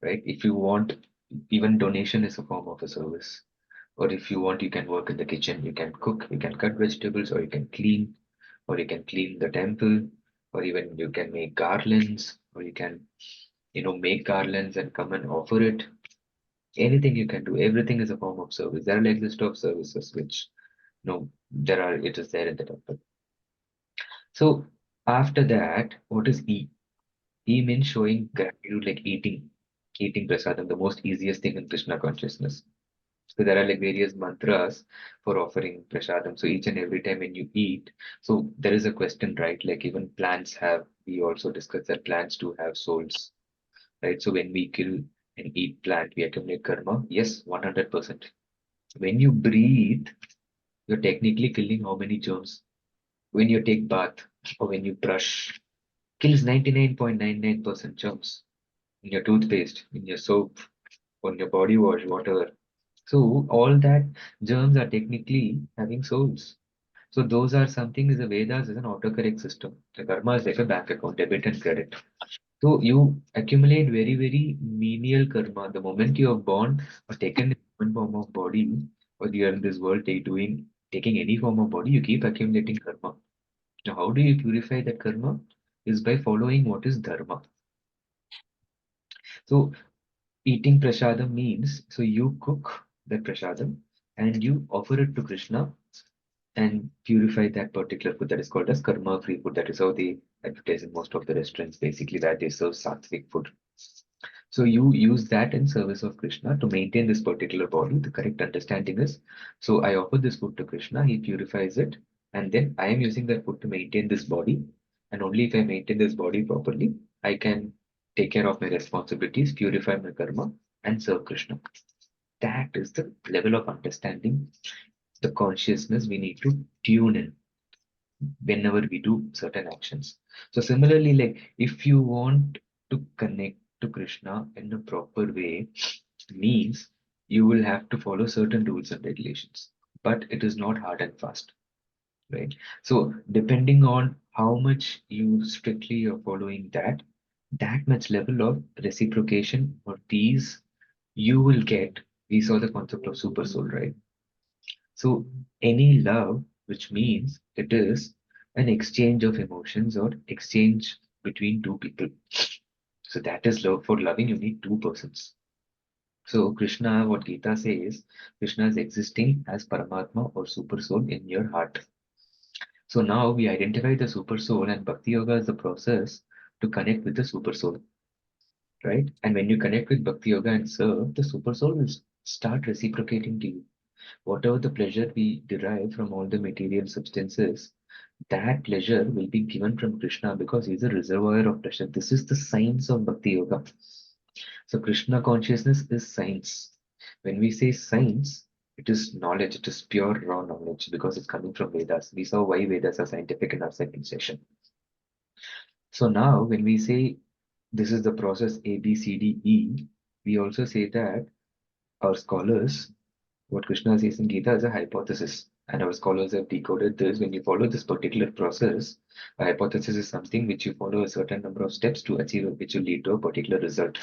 right? If you want, even donation is a form of a service. Or if you want, you can work in the kitchen, you can cook, you can cut vegetables, or you can clean, or you can clean the temple, or even you can make garlands, or you can, make garlands and come and offer it. Anything you can do, everything is a form of service. There are like list of services which, there are, it is there in the temple. So after that, what is E? E means showing gratitude, like eating prasadam, the most easiest thing in Krishna consciousness. So there are like various mantras for offering prasadam. So each and every time when you eat, so there is a question, right? Like even plants have, we also discussed that plants do have souls, right? So when we kill and eat plant, we accumulate karma. Yes, 100%. When you breathe, you're technically killing how many germs? When you take bath or when you brush, kills 99.99% germs in your toothpaste, in your soap, on your body wash, whatever. So all that germs are technically having souls. So those are something is the Vedas is an autocorrect system. The karma is like a bank account, debit and credit. So you accumulate very, very menial karma. The moment you are born or taken one form of body, or you are in this world taking any form of body, you keep accumulating karma. Now, how do you purify that karma? Is by following what is dharma. So eating prasadam means so you cook that prasadam and you offer it to Krishna and purify that particular food that is called as karma free food. That is how they advertise in most of the restaurants, basically, that they serve sattvic food. So you use that in service of Krishna to maintain this particular body. The correct understanding is, so I offer this food to Krishna, he purifies it, and then I am using that food to maintain this body. And only if I maintain this body properly, I can take care of my responsibilities, purify my karma, and serve Krishna. That is the level of understanding, the consciousness we need to tune in whenever we do certain actions. So similarly, like if you want to connect to Krishna in a proper way, means you will have to follow certain rules and regulations. But it is not hard and fast, right? So depending on how much you strictly are following that much level of reciprocation or peace you will get. We saw the concept of super soul, right? So any love, which means it is an exchange of emotions or exchange between two people. So that is love. For loving, you need two persons. So Krishna, what Gita says, Krishna is existing as Paramatma or super soul in your heart. So now we identify the super soul, and Bhakti Yoga is the process to connect with the super soul, right? And when you connect with Bhakti Yoga and serve, the super soul will start reciprocating to you. Whatever the pleasure we derive from all the material substances, that pleasure will be given from Krishna because he's a reservoir of pleasure. This is the science of Bhakti Yoga. So Krishna consciousness is science. When we say science, it is knowledge, it is pure raw knowledge because it's coming from Vedas. We saw why Vedas are scientific in our second session. So now when we say this is the process A, B, C, D, E, we also say that our scholars, what Krishna says in Gita is a hypothesis. And our scholars have decoded this. When you follow this particular process, a hypothesis is something which you follow a certain number of steps to achieve, which will lead to a particular result.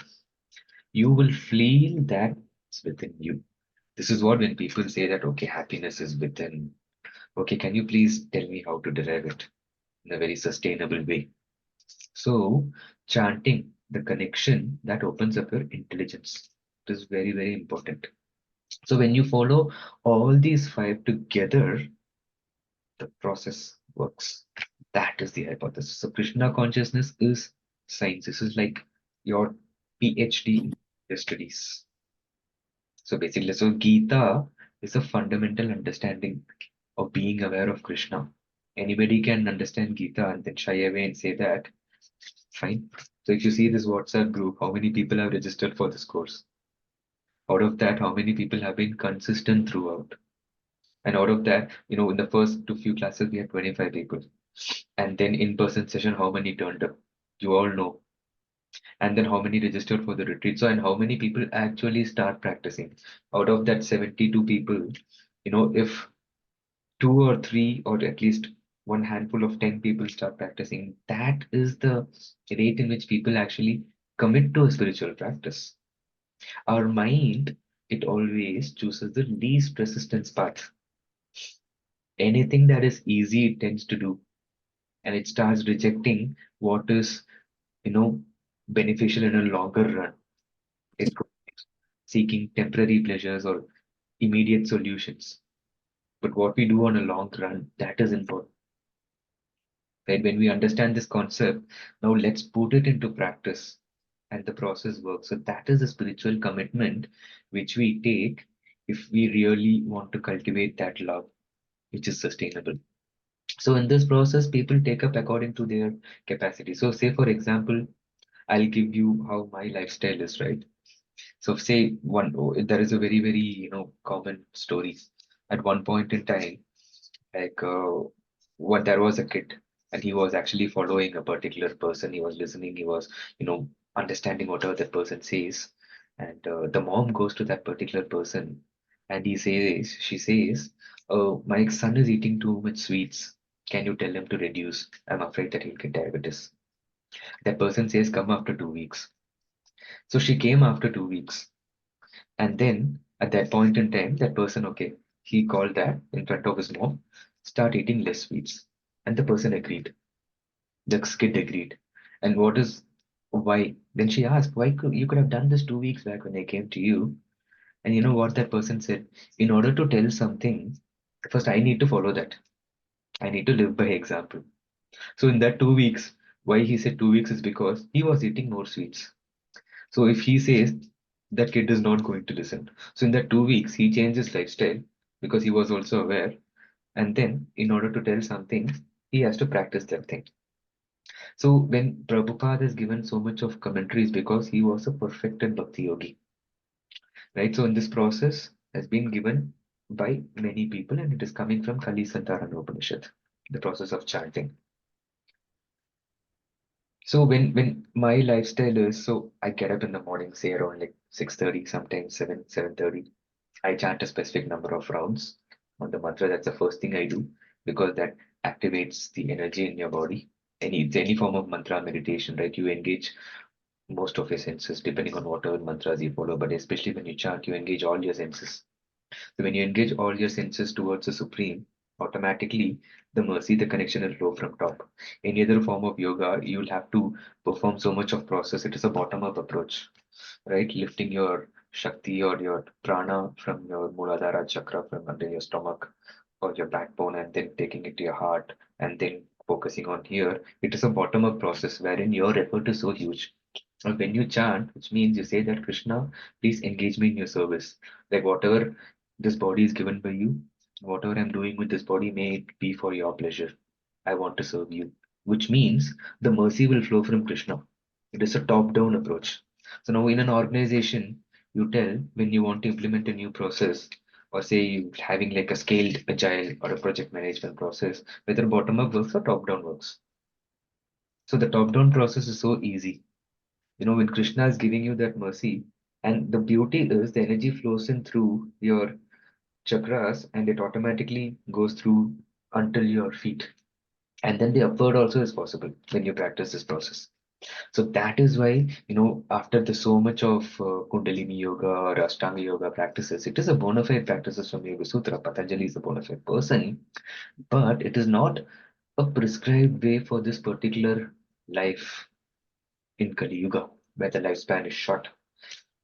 You will feel that it's within you. This is what when people say that, okay, happiness is within. Okay, can you please tell me how to derive it in a very sustainable way? So, chanting the connection that opens up your intelligence. It is very, very important. So, when you follow all these five together, the process works. That is the hypothesis. So, Krishna consciousness is science. This is like your PhD in your studies. So basically, so Gita is a fundamental understanding of being aware of Krishna. Anybody can understand Gita and then shy away and say that, fine. So if you see this WhatsApp group, how many people have registered for this course? Out of that, how many people have been consistent throughout? And out of that, in the first two few classes, we had 25 people. And then in-person session, how many turned up? You all know. And then how many registered for the retreat? So, and how many people actually start practicing? Out of that 72 people, if two or three or at least one handful of 10 people start practicing, that is the rate in which people actually commit to a spiritual practice. Our mind, it always chooses the least resistance path. Anything that is easy it tends to do, and it starts rejecting what is you know beneficial in a longer run. It seeking temporary pleasures or immediate solutions. But what we do on a long run, that is important. Right? When we understand this concept, now let's put it into practice and the process works. So that is a spiritual commitment which we take if we really want to cultivate that love, which is sustainable. So in this process, people take up according to their capacity. So say, for example, I'll give you how my lifestyle is, right? So say there is a very, very, common story. At one point in time, like what there was a kid and he was actually following a particular person. He was listening, he was understanding whatever that person says, and the mom goes to that particular person and she says, my son is eating too much sweets, can you tell him to reduce, I'm afraid that he'll get diabetes. That person says, come after 2 weeks. So she came after 2 weeks, and then at that point in time, that person, okay, he called that in front of his mom, start eating less sweets. And the person agreed. The kid agreed. And why? Then she asked, why you could have done this 2 weeks back when I came to you? And you know what that person said? In order to tell something, first I need to follow that. I need to live by example. So in that 2 weeks, why he said 2 weeks is because he was eating more sweets. So if he says that kid is not going to listen. So in that 2 weeks, he changed his lifestyle because he was also aware. And then, in order to tell something, he has to practice that thing. So when Prabhupada is given so much of commentaries because he was a perfected bhakti yogi, right? So in this process has been given by many people, and it is coming from Kali Santarana Upanishad, the process of chanting. So when my lifestyle is, so I get up in the morning, say around like 6:30, sometimes 7:30. I chant a specific number of rounds on the mantra. That's the first thing I do because that activates the energy in your body. It's any form of mantra meditation, right? You engage most of your senses depending on whatever mantras you follow, but especially when you chant, you engage all your senses. So when you engage all your senses towards the supreme, automatically the mercy, the connection will flow from top. Any other form of yoga, you'll have to perform so much of process. It is a bottom-up approach, right? Lifting your Shakti or your prana from your Muladhara chakra from under your stomach, or your backbone and then taking it to your heart and then focusing on here. It is a bottom up process wherein your effort is so huge. And when you chant, which means you say that Krishna, please engage me in your service. Like whatever this body is given by you, whatever I'm doing with this body, may it be for your pleasure. I want to serve you. Which means the mercy will flow from Krishna. It is a top down approach. So now in an organization, you tell when you want to implement a new process, or say you having like a scaled agile or a project management process, whether bottom up works or top down works. So the top down process is so easy. When Krishna is giving you that mercy, and the beauty is the energy flows in through your chakras and it automatically goes through until your feet. And then the upward also is possible when you practice this process. So that is why, after the so much of Kundalini yoga or Ashtanga yoga practices, it is a bona fide practices from Yoga Sutra. Patanjali is a bona fide person, but it is not a prescribed way for this particular life in Kali Yuga, where the lifespan is short.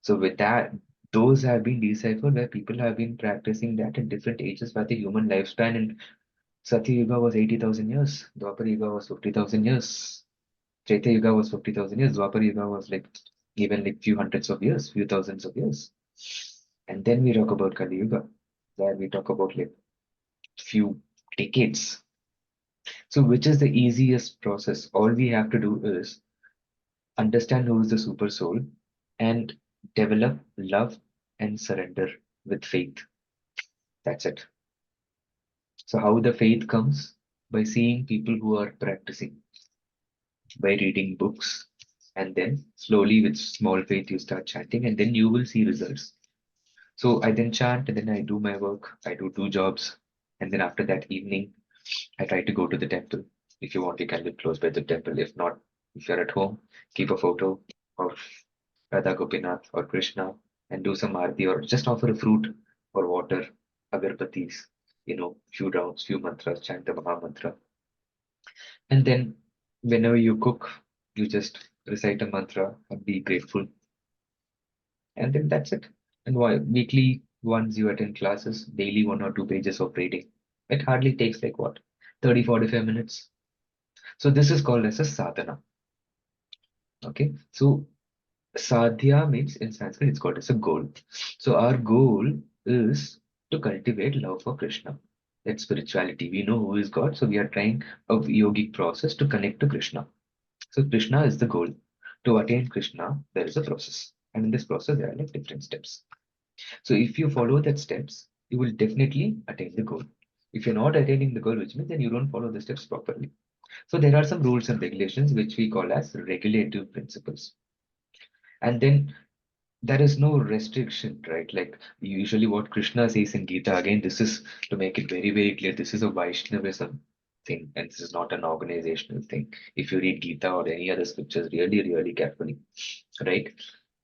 So with that, those have been deciphered where people have been practicing that at different ages, where the human lifespan in Satya Yuga was 80,000 years, Dwapar Yuga was 50,000 years, Treta Yuga was 50,000 years, Dwapar Yuga was like even like few hundreds of years, few thousands of years. And then we talk about Kali Yuga, where we talk about like few decades. So which is the easiest process? All we have to do is understand who is the super soul and develop love and surrender with faith. That's it. So, how the faith comes? By seeing people who are practicing, by reading books, and then slowly with small faith, you start chanting, and then you will see results. So, I then chant, and then I do my work. I do two jobs, and then after that evening, I try to go to the temple. If you want, you can live close by the temple. If not, if you're at home, keep a photo of Radha Gopinath or Krishna and do some arti or just offer a fruit or water, agarbatis, few rounds, few mantras, chant the Maha Mantra. And then whenever you cook, you just recite a mantra and be grateful. And then that's it. And weekly once you attend classes, daily 1 or 2 pages of reading. It hardly takes like what, 30-45 minutes. So this is called as a sadhana. Okay. So sadhya means in Sanskrit it's called as a goal. So our goal is to cultivate love for Krishna. That's spirituality. We know who is God, so we are trying a yogic process to connect to Krishna. So Krishna is the goal. To attain Krishna, there is a process. And in this process, there are like different steps. So if you follow that steps, you will definitely attain the goal. If you're not attaining the goal, which means then you don't follow the steps properly. So there are some rules and regulations which we call as regulative principles. And then there is no restriction, right? Like usually what Krishna says in Gita, again, this is to make it very, very clear, this is a Vaishnavism thing, and this is not an organizational thing. If you read Gita or any other scriptures really, really carefully, right?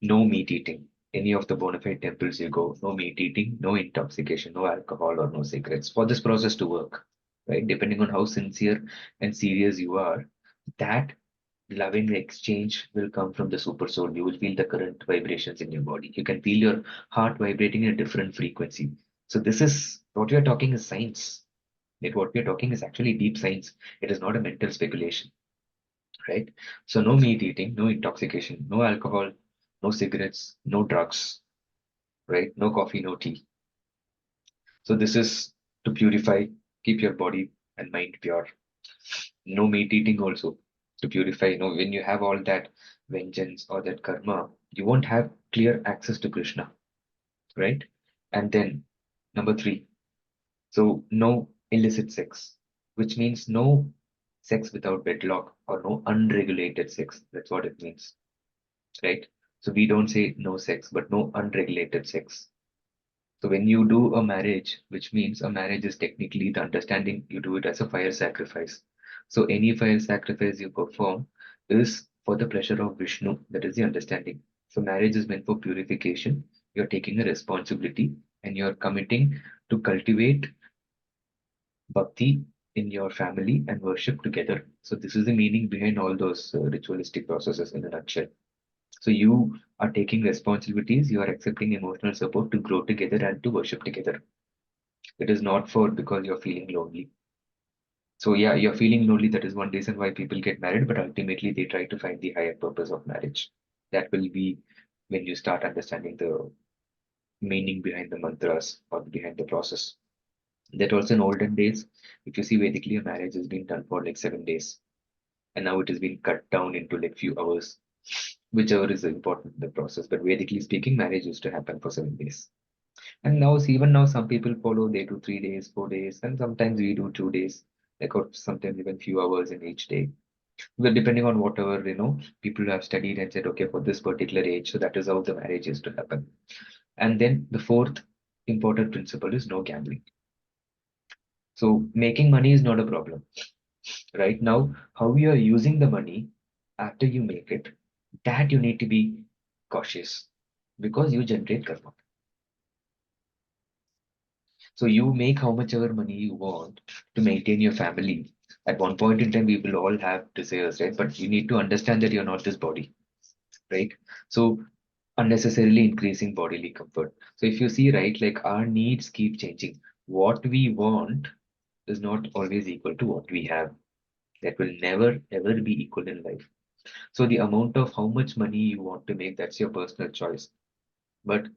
No meat eating. Any of the bona fide temples you go, no meat eating, no intoxication, no alcohol or no cigarettes for this process to work, right? Depending on how sincere and serious you are, that loving exchange will come from the super soul. You will feel the current vibrations in your body. You can feel your heart vibrating in a different frequency. So this is what we are talking is science. Like what we are talking is actually deep science. It is not a mental speculation, right? So no meat eating, no intoxication, no alcohol, no cigarettes, no drugs, right? No coffee, no tea. So this is to purify, keep your body and mind pure. No meat eating also to purify. When you have all that vengeance or that karma, you won't have clear access to Krishna, right? And then number three, so no illicit sex, which means no sex without wedlock or no unregulated sex. That's what it means, right? So we don't say no sex, but no unregulated sex. So when you do a marriage, which means a marriage is technically the understanding you do it as a fire sacrifice. So any fire sacrifice you perform is for the pleasure of Vishnu. That is the understanding. So marriage is meant for purification. You're taking a responsibility and you're committing to cultivate bhakti in your family and worship together. So this is the meaning behind all those ritualistic processes in a nutshell. So you are taking responsibilities, you are accepting emotional support to grow together and to worship together. It is not for because you're feeling lonely. So yeah, you're feeling lonely. That is one reason why people get married, but ultimately they try to find the higher purpose of marriage. That will be when you start understanding the meaning behind the mantras or behind the process. That also in olden days, if you see Vedically, a marriage has been done for like 7 days, and now it has been cut down into like few hours, whichever is important in the process. But Vedically speaking, marriage used to happen for 7 days. And now, even now, some people follow, they do 3 days, 4 days, and sometimes we do 2 days, like or sometimes even few hours in each day. Well, depending on whatever, people have studied and said, okay, for this particular age, so that is how the marriage is to happen. And then the fourth important principle is no gambling. So making money is not a problem. Right now, how you are using the money after you make it, that you need to be cautious because you generate karma. So you make how much ever money you want to maintain your family. At one point in time, we will all have desires, right? But you need to understand that you're not this body, right? So unnecessarily increasing bodily comfort. So if you see, right, like our needs keep changing. What we want is not always equal to what we have. That will never ever be equal in life. So the amount of how much money you want to make, that's your personal choice. But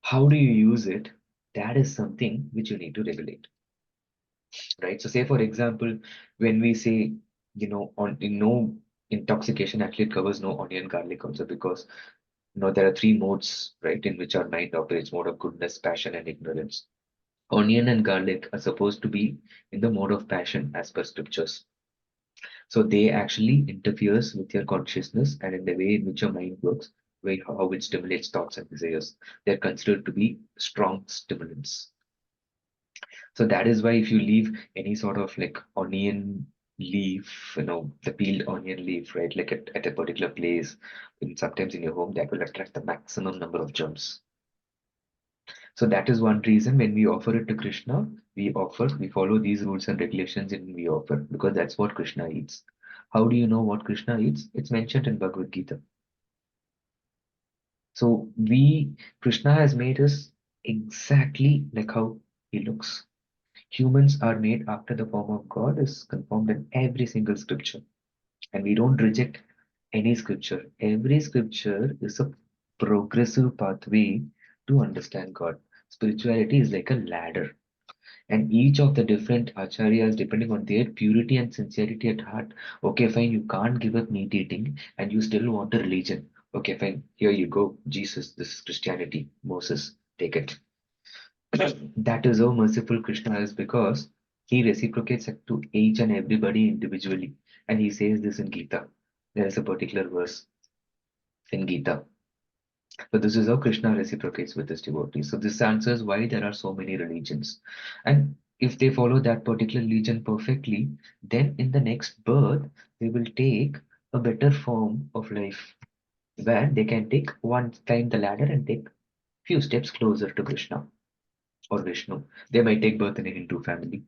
how do you use it? That is something which you need to regulate, right? So say for example, when we say, on no intoxication actually it covers no onion garlic also because there are three modes, right, in which our mind operates: mode of goodness, passion, and ignorance. Onion and garlic are supposed to be in the mode of passion as per scriptures. So they actually interferes with your consciousness and in the way in which your mind works, way how it stimulates thoughts and desires. They're considered to be strong stimulants. So that is why if you leave any sort of like onion leaf, the peeled onion leaf, right, like at a particular place, sometimes in your home, that will attract the maximum number of germs. So that is one reason when we offer it to Krishna, we follow these rules and regulations and we offer because that's what Krishna eats. How do you know what Krishna eats? It's mentioned in Bhagavad Gita. So Krishna has made us exactly like how he looks. Humans are made after the form of God is confirmed in every single scripture. And we don't reject any scripture. Every scripture is a progressive pathway to understand God. Spirituality is like a ladder. And each of the different acharyas, depending on their purity and sincerity at heart, okay, fine, you can't give up meat eating and you still want a religion. Okay, fine, here you go. Jesus, this is Christianity. Moses, take it. That is how merciful Krishna is because he reciprocates it to each and everybody individually. And he says this in Gita. There is a particular verse in Gita. But this is how Krishna reciprocates with his devotees. So this answers why there are so many religions. And if they follow that particular religion perfectly, then in the next birth, they will take a better form of life where they can climb the ladder and take few steps closer to Krishna or Vishnu. They might take birth in a Hindu family,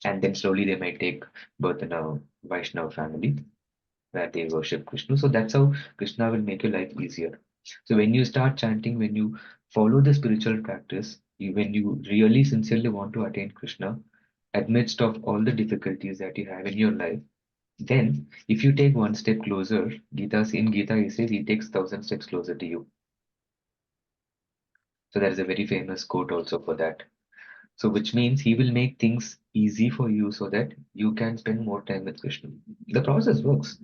and then slowly they might take birth in a Vaishnava family where they worship Krishna. So that's how Krishna will make your life easier. So when you start chanting, when you follow the spiritual practice, when you really sincerely want to attain Krishna, amidst of all the difficulties that you have in your life, then if you take one step closer, in Gita he says he takes 1,000 steps closer to you. So there is a very famous quote also for that. So which means he will make things easy for you so that you can spend more time with Krishna. The process works.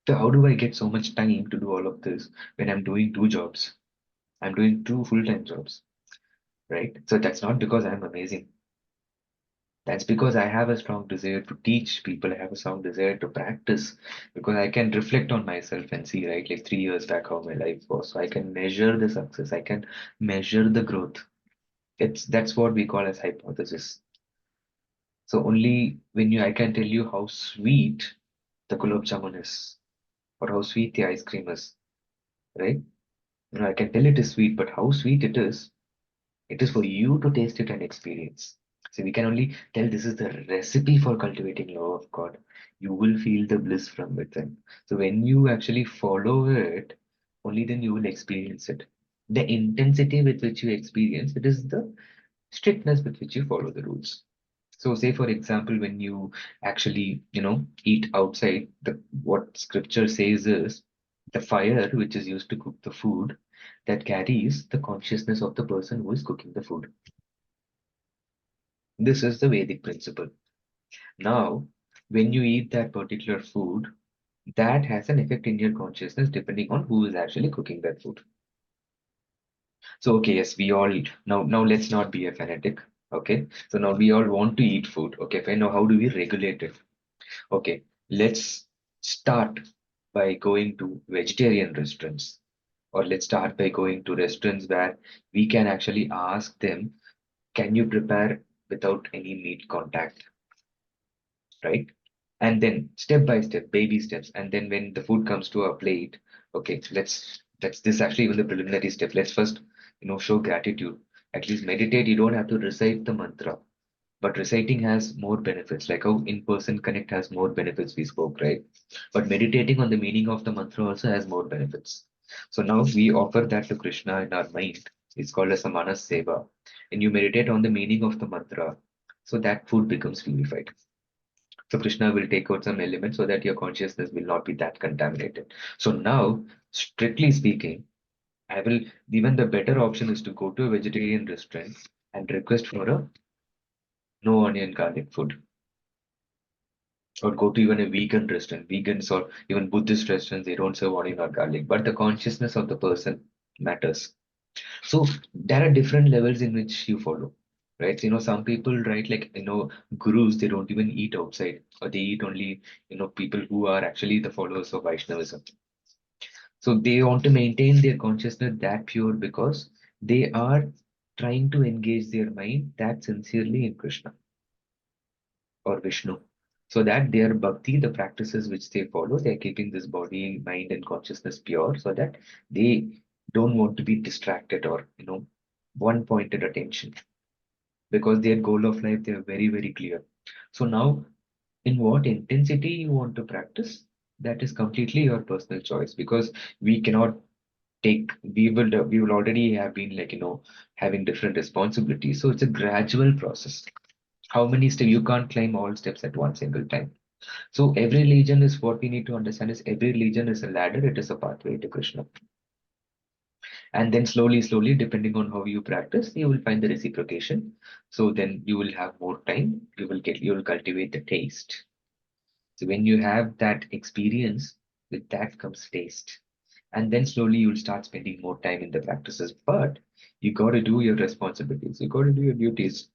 So how do I get so much time to do all of this when I'm doing two jobs? I'm doing two full-time jobs, right? So that's not because I'm amazing. That's because I have a strong desire to teach people. I have a strong desire to practice because I can reflect on myself and see, right, like 3 years back how my life was. So I can measure the success. I can measure the growth. That's what we call as hypothesis. So only when I can tell you how sweet the gulab jamun is or how sweet the ice cream is, right? I can tell it is sweet, but how sweet it is for you to taste it and experience. So we can only tell this is the recipe for cultivating love of God. You will feel the bliss from within. So when you actually follow it, only then you will experience it. The intensity with which you experience it is the strictness with which you follow the rules. So say for example, when you actually, eat outside, the what scripture says is the fire which is used to cook the food that carries the consciousness of the person who is cooking the food. This is the Vedic principle. Now, when you eat that particular food, that has an effect in your consciousness depending on who is actually cooking that food. So okay, yes, we all now let's not be a fanatic. Okay, so now we all want to eat food. Okay, fine. Now how do we regulate it? Okay, let's start by going to vegetarian restaurants, or let's start by going to restaurants where we can actually ask them, can you prepare without any meat contact, right? And then step by step, baby steps, and then when the food comes to our plate, okay, let's this actually even the preliminary step. Let's first, show gratitude. At least meditate. You don't have to recite the mantra, but reciting has more benefits, like how in-person connect has more benefits we spoke, right? But meditating on the meaning of the mantra also has more benefits. So now we offer that to Krishna in our mind. It's called as a manas seva. And you meditate on the meaning of the mantra, so that food becomes purified. So Krishna will take out some elements so that your consciousness will not be that contaminated. So now, strictly speaking, I will even the better option is to go to a vegetarian restaurant and request for a no onion garlic food, or go to even a vegan restaurant. Vegans or even Buddhist restaurants, they don't serve onion or garlic, but the consciousness of the person matters. So there are different levels in which you follow, right? So, some people, right, like, gurus, they don't even eat outside, or they eat only, people who are actually the followers of Vaishnavism. So they want to maintain their consciousness that pure because they are trying to engage their mind that sincerely in Krishna or Vishnu. So that their bhakti, the practices which they follow, they're keeping this body, mind, and consciousness pure so that they don't want to be distracted or, one pointed attention, because their goal of life, they're very, very clear. So now, in what intensity you want to practice, that is completely your personal choice, because we cannot take we will already have been, like, having different responsibilities, so it's a gradual process. How many steps? You can't climb all steps at one single time. So every religion is, what we need to understand is, every religion is a ladder, it is a pathway to Krishna. And then slowly, slowly, depending on how you practice, you will find the reciprocation. So then you will have more time, you will cultivate the taste. So when you have that experience, with that comes taste. And then slowly you'll start spending more time in the practices. But you got to do your responsibilities, you got to do your duties.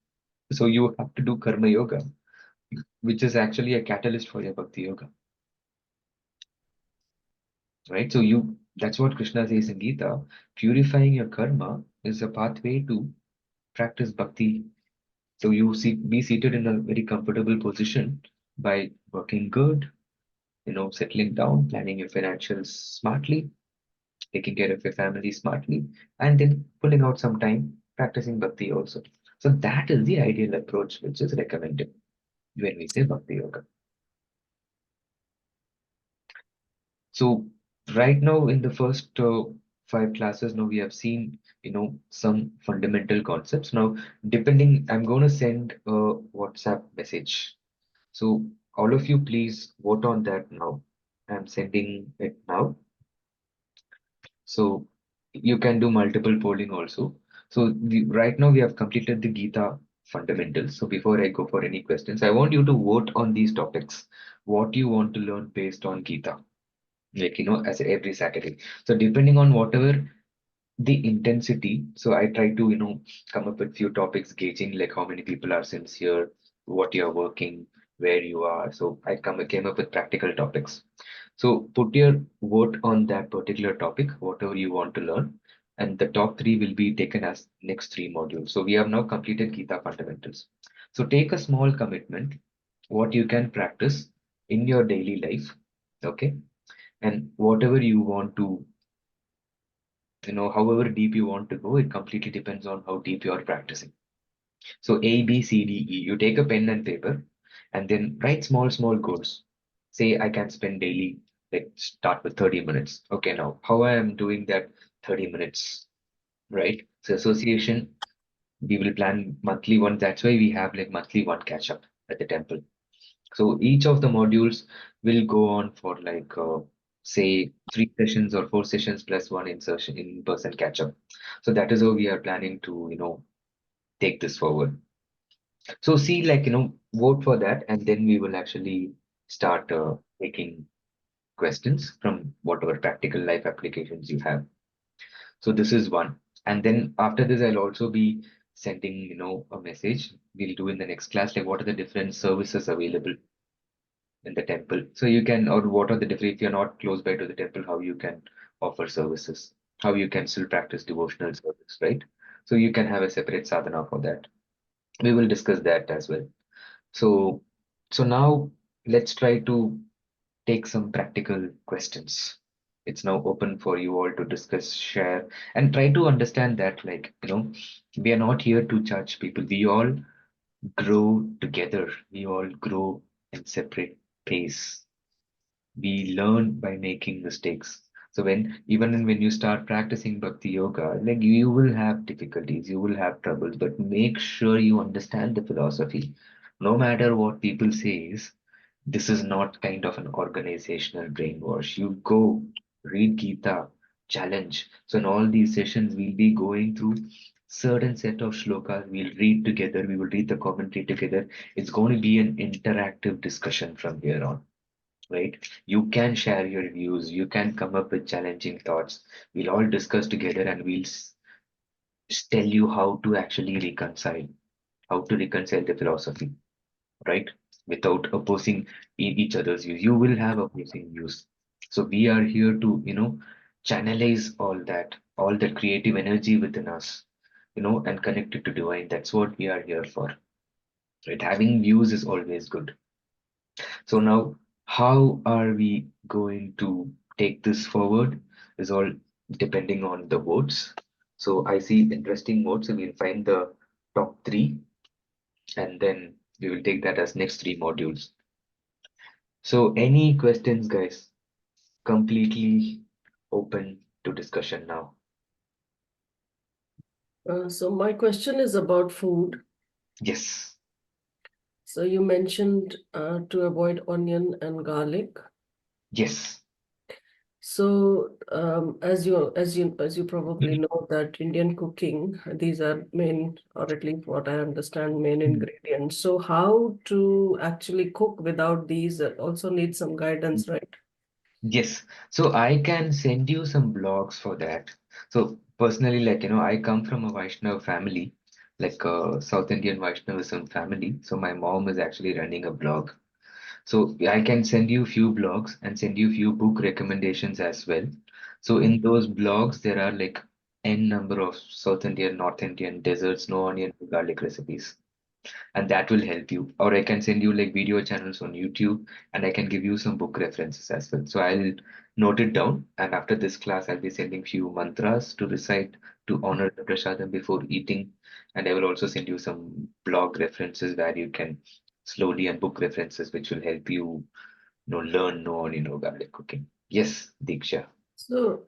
So you have to do karma yoga, which is actually a catalyst for your bhakti yoga, right? So that's what Krishna says in Gita. Purifying your karma is a pathway to practice bhakti. So be seated in a very comfortable position by working good, settling down, planning your financials smartly, taking care of your family smartly, and then pulling out some time practicing bhakti also. So that is the ideal approach which is recommended when we say bhakti yoga. So right now in the first five classes, now we have seen, some fundamental concepts. Now, depending, I'm going to send a WhatsApp message. So all of you, please vote on that now. I'm sending it now. So you can do multiple polling also. So right now we have completed the Gita fundamentals. So before I go for any questions, I want you to vote on these topics. What you want to learn based on Gita, like, as every Saturday. So depending on whatever the intensity, so I try to, come up with few topics gauging like how many people are sincere, what you're working, where you are. So came up with practical topics. So put your vote on that particular topic, whatever you want to learn, and the top three will be taken as next three modules. So we have now completed Gita fundamentals. So take a small commitment, what you can practice in your daily life, okay, and whatever you want to, however deep you want to go, it completely depends on how deep you are practicing. So A, B, C, D, E, you take a pen and paper and then write small, small goals. Say I can spend daily, like start with 30 minutes. Okay, now how I am doing that 30 minutes, right? So association, We will plan monthly one. That's why we have like monthly one catch up at the temple. So each of the modules will go on for like say 3 sessions or 4 sessions plus one insertion in person catch up. So that is how we are planning to take this forward. So see, like, vote for that, and then we will actually start taking questions from whatever practical life applications you have. So this is one. And then after this, I'll also be sending, a message. We'll do in the next class, like what are the different services available in the temple. So you can, or what are the different, if you're not close by to the temple, how you can offer services, how you can still practice devotional service, right? So you can have a separate sadhana for that. We will discuss that as well. So, so now let's try to take some practical questions. It's now open for you all to discuss, share, and try to understand that, like, we are not here to judge people. We all grow together. We all grow in separate pace. We learn by making mistakes. So when you start practicing bhakti yoga, like you will have difficulties, you will have troubles, but make sure you understand the philosophy. No matter what people says, this is not kind of an organizational brainwash. You go read Gita, challenge. So in all these sessions, we'll be going through certain set of shlokas. We'll read together. We will read the commentary together. It's going to be an interactive discussion from here on, right? You can share your views, you can come up with challenging thoughts. We'll all discuss together and we'll tell you how to actually how to reconcile the philosophy, right? Without opposing each other's views. You will have opposing views. So we are here to, channelize all that creative energy within us, and connect it to divine. That's what we are here for, right? Having views is always good. So now, how are we going to take this forward is all depending on the votes. So I see interesting votes, and we'll find the top three, and then we will take that as next 3 modules. So any questions, guys? Completely open to discussion now. So my question is about food. Yes, So you mentioned to avoid onion and garlic. yes. So as you probably Mhm. know that Indian cooking, these are main, or at least what I understand, main ingredients. So how to actually cook without these also needs some guidance, right? Yes, so I can send you some blogs for that. So personally, like, I come from a Vaishnav family, like a South Indian Vaishnavism family. So my mom is actually running a blog. So I can send you few blogs and send you few book recommendations as well. So in those blogs, there are like n number of South Indian, North Indian desserts, no onion, garlic recipes, and that will help you. Or I can send you like video channels on YouTube, and I can give you some book references as well. So I'll note it down, and after this class, I'll be sending few mantras to recite to honor the prasadam before eating, and I will also send you some blog references where you can slowly, and book references which will help you, learn no on garlic cooking. Yes, Diksha. So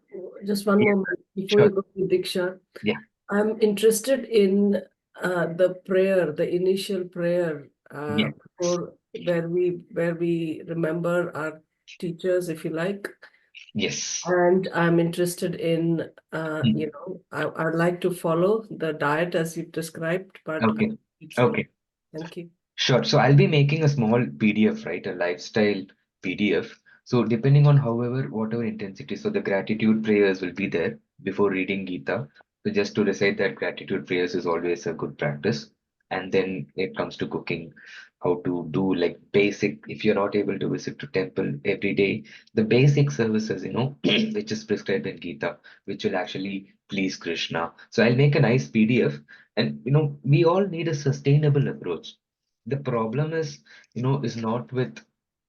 just one Yeah, moment before you sure. go to Diksha. Yeah, I'm interested in the prayer, the initial prayer, yeah. for where we remember our teachers, if you like. Yes. And I'm interested in, Mm. I'd like to follow the diet as you've described, but I Okay. need some. Okay. Thank you. Sure. So I'll be making a small PDF, right? A lifestyle PDF. So depending on however, whatever intensity, so the gratitude prayers will be there before reading Gita. So just to recite that gratitude prayers is always a good practice. And then it comes to cooking, how to do like basic, if you're not able to visit to temple every day, the basic services, which is prescribed in Gita, which will actually please Krishna. So I'll make a nice PDF, and we all need a sustainable approach. The problem is not with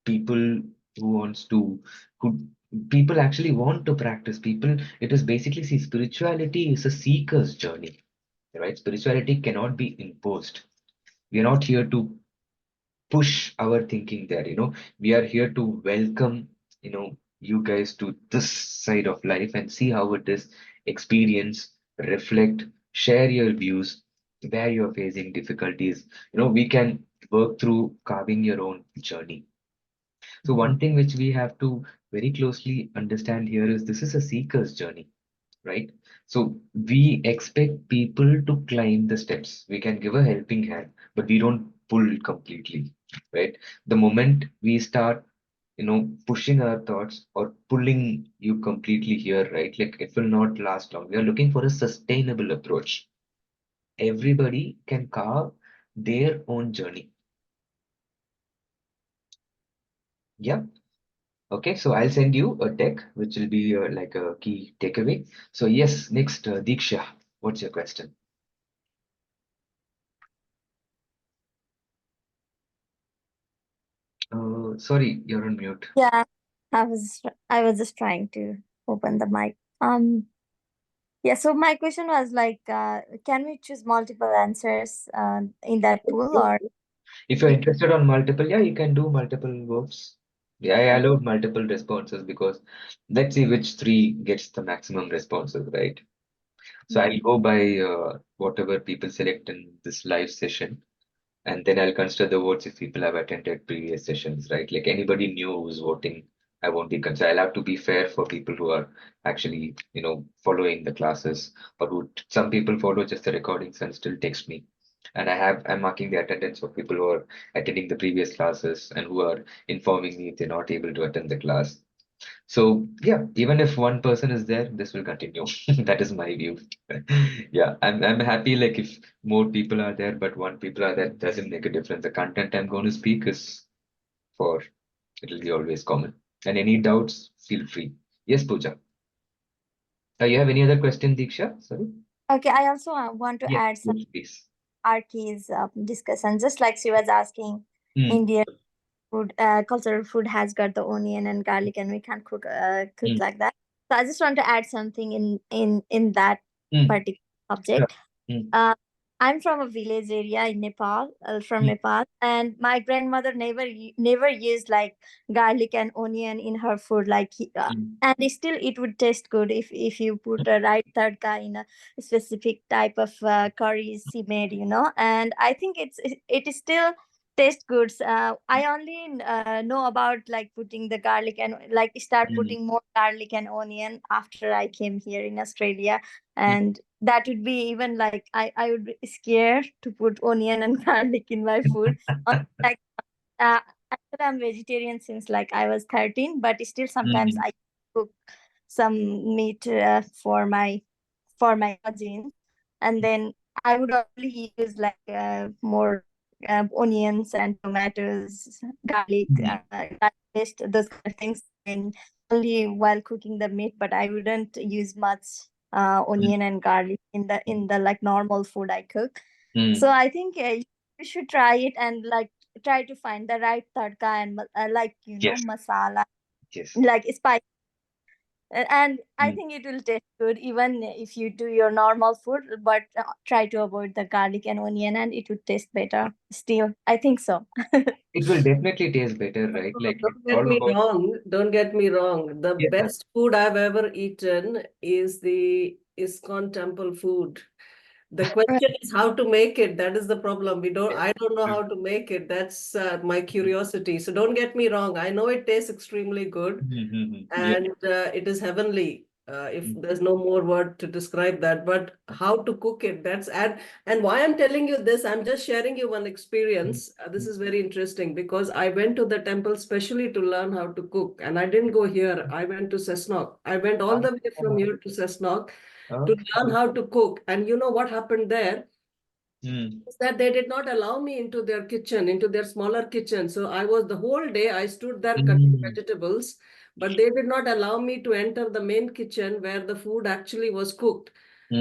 people who wants to who people actually want to practice. People, it is basically, see, spirituality is a seeker's journey, right? Spirituality cannot be imposed. We are not here to push our thinking there. We are here to welcome you guys to this side of life and see how it is, experience, reflect, share your views. where you're facing difficulties. We can work through carving your own journey. So one thing which we have to very closely understand here is this is a seeker's journey, right? So we expect people to climb the steps. We can give a helping hand, but we don't pull completely, right? The moment we start, pushing our thoughts or pulling you completely here, right? Like it will not last long. We are looking for a sustainable approach. Everybody can carve their own journey. Yeah. Okay, so I'll send you a deck which will be like a key takeaway. So yes, next, Diksha, what's your question? Sorry, you're on mute. Yeah, I was just trying to open the mic. Yeah, so my question was like, can we choose multiple answers in that pool or If you're we interested on multiple, yeah, you can do multiple votes. Yeah, I allowed multiple responses because let's see which three gets the maximum responses, right? So yeah. I'll go by whatever people select in this live session. And then I'll consider the votes if people have attended previous sessions, right? Like anybody new who's voting, I won't be considered. I'll have to be fair for people who are actually, following the classes, or who some people follow just the recordings and still text me. And I'm marking the attendance of people who are attending the previous classes and who are informing me if they're not able to attend the class. So yeah, even if one person is there, this will continue. That is my view. Yeah, I'm happy like if more people are there, but one people are there doesn't make a difference. The content I'm going to speak is for it'll be always common. And any doubts, feel free. Yes, Pooja. You have any other question, Diksha? Sorry. Okay, I also want to Yes, add some yes, please. Arki's discussion. Just like she was asking, Mm, Indian food, cultural food has got the onion and garlic, and we can't cook mm, like that. So I just want to add something in that mm. particular Sure. subject. Mm, Uh, I'm from a village area in Nepal, mm, and my grandmother never used like garlic and onion in her food, mm, and still it would taste good if you put a right tadka in a specific type of curries she made, and I think it is still taste good. I only know about like putting the garlic and like start mm, putting more garlic and onion after I came here in Australia, mm. and that would be even like I would be scared to put onion and garlic in my food. Like actually I'm vegetarian since like I was 13, but still sometimes Mm, I cook some meat for my cousins, and then I would only use like more onions and tomatoes, garlic, mm, garlic paste, those kind of things, and only while cooking the meat. But I wouldn't use much mm, onion and garlic in the like normal food I cook. So mm. I think you should try it and like try to find the right tadka and like Yes, masala, yes. like spice, and I Mm. think it will taste good even if you do your normal food, but try to avoid the garlic and onion and it would taste better still, I think so. It will definitely taste better, right? Like it's Don't get all me about. wrong. Don't get me wrong. The Yes, sir. best food I've ever eaten is the ISKCON temple food. The Right. question is how to make it. That is the problem. I don't know how to make it. That's my curiosity. So don't get me wrong. I know it tastes extremely good Mm-hmm. Yeah. and it is heavenly. If Mm, there's no more word to describe that, but how to cook it, and why I'm telling you this, I'm just sharing you one mm, experience. This mm. is very interesting because I went to the temple specially to learn how to cook, and I didn't go here. I went to Cessnock. I went all Ah, the way from here to Cessnock to learn okay. how to cook. And you know what happened there? Mm, Is that they did not allow me into their kitchen, into their smaller kitchen. So I was the whole day, I stood there cutting mm, vegetables, but they did not allow me to enter the main kitchen where the food actually was cooked.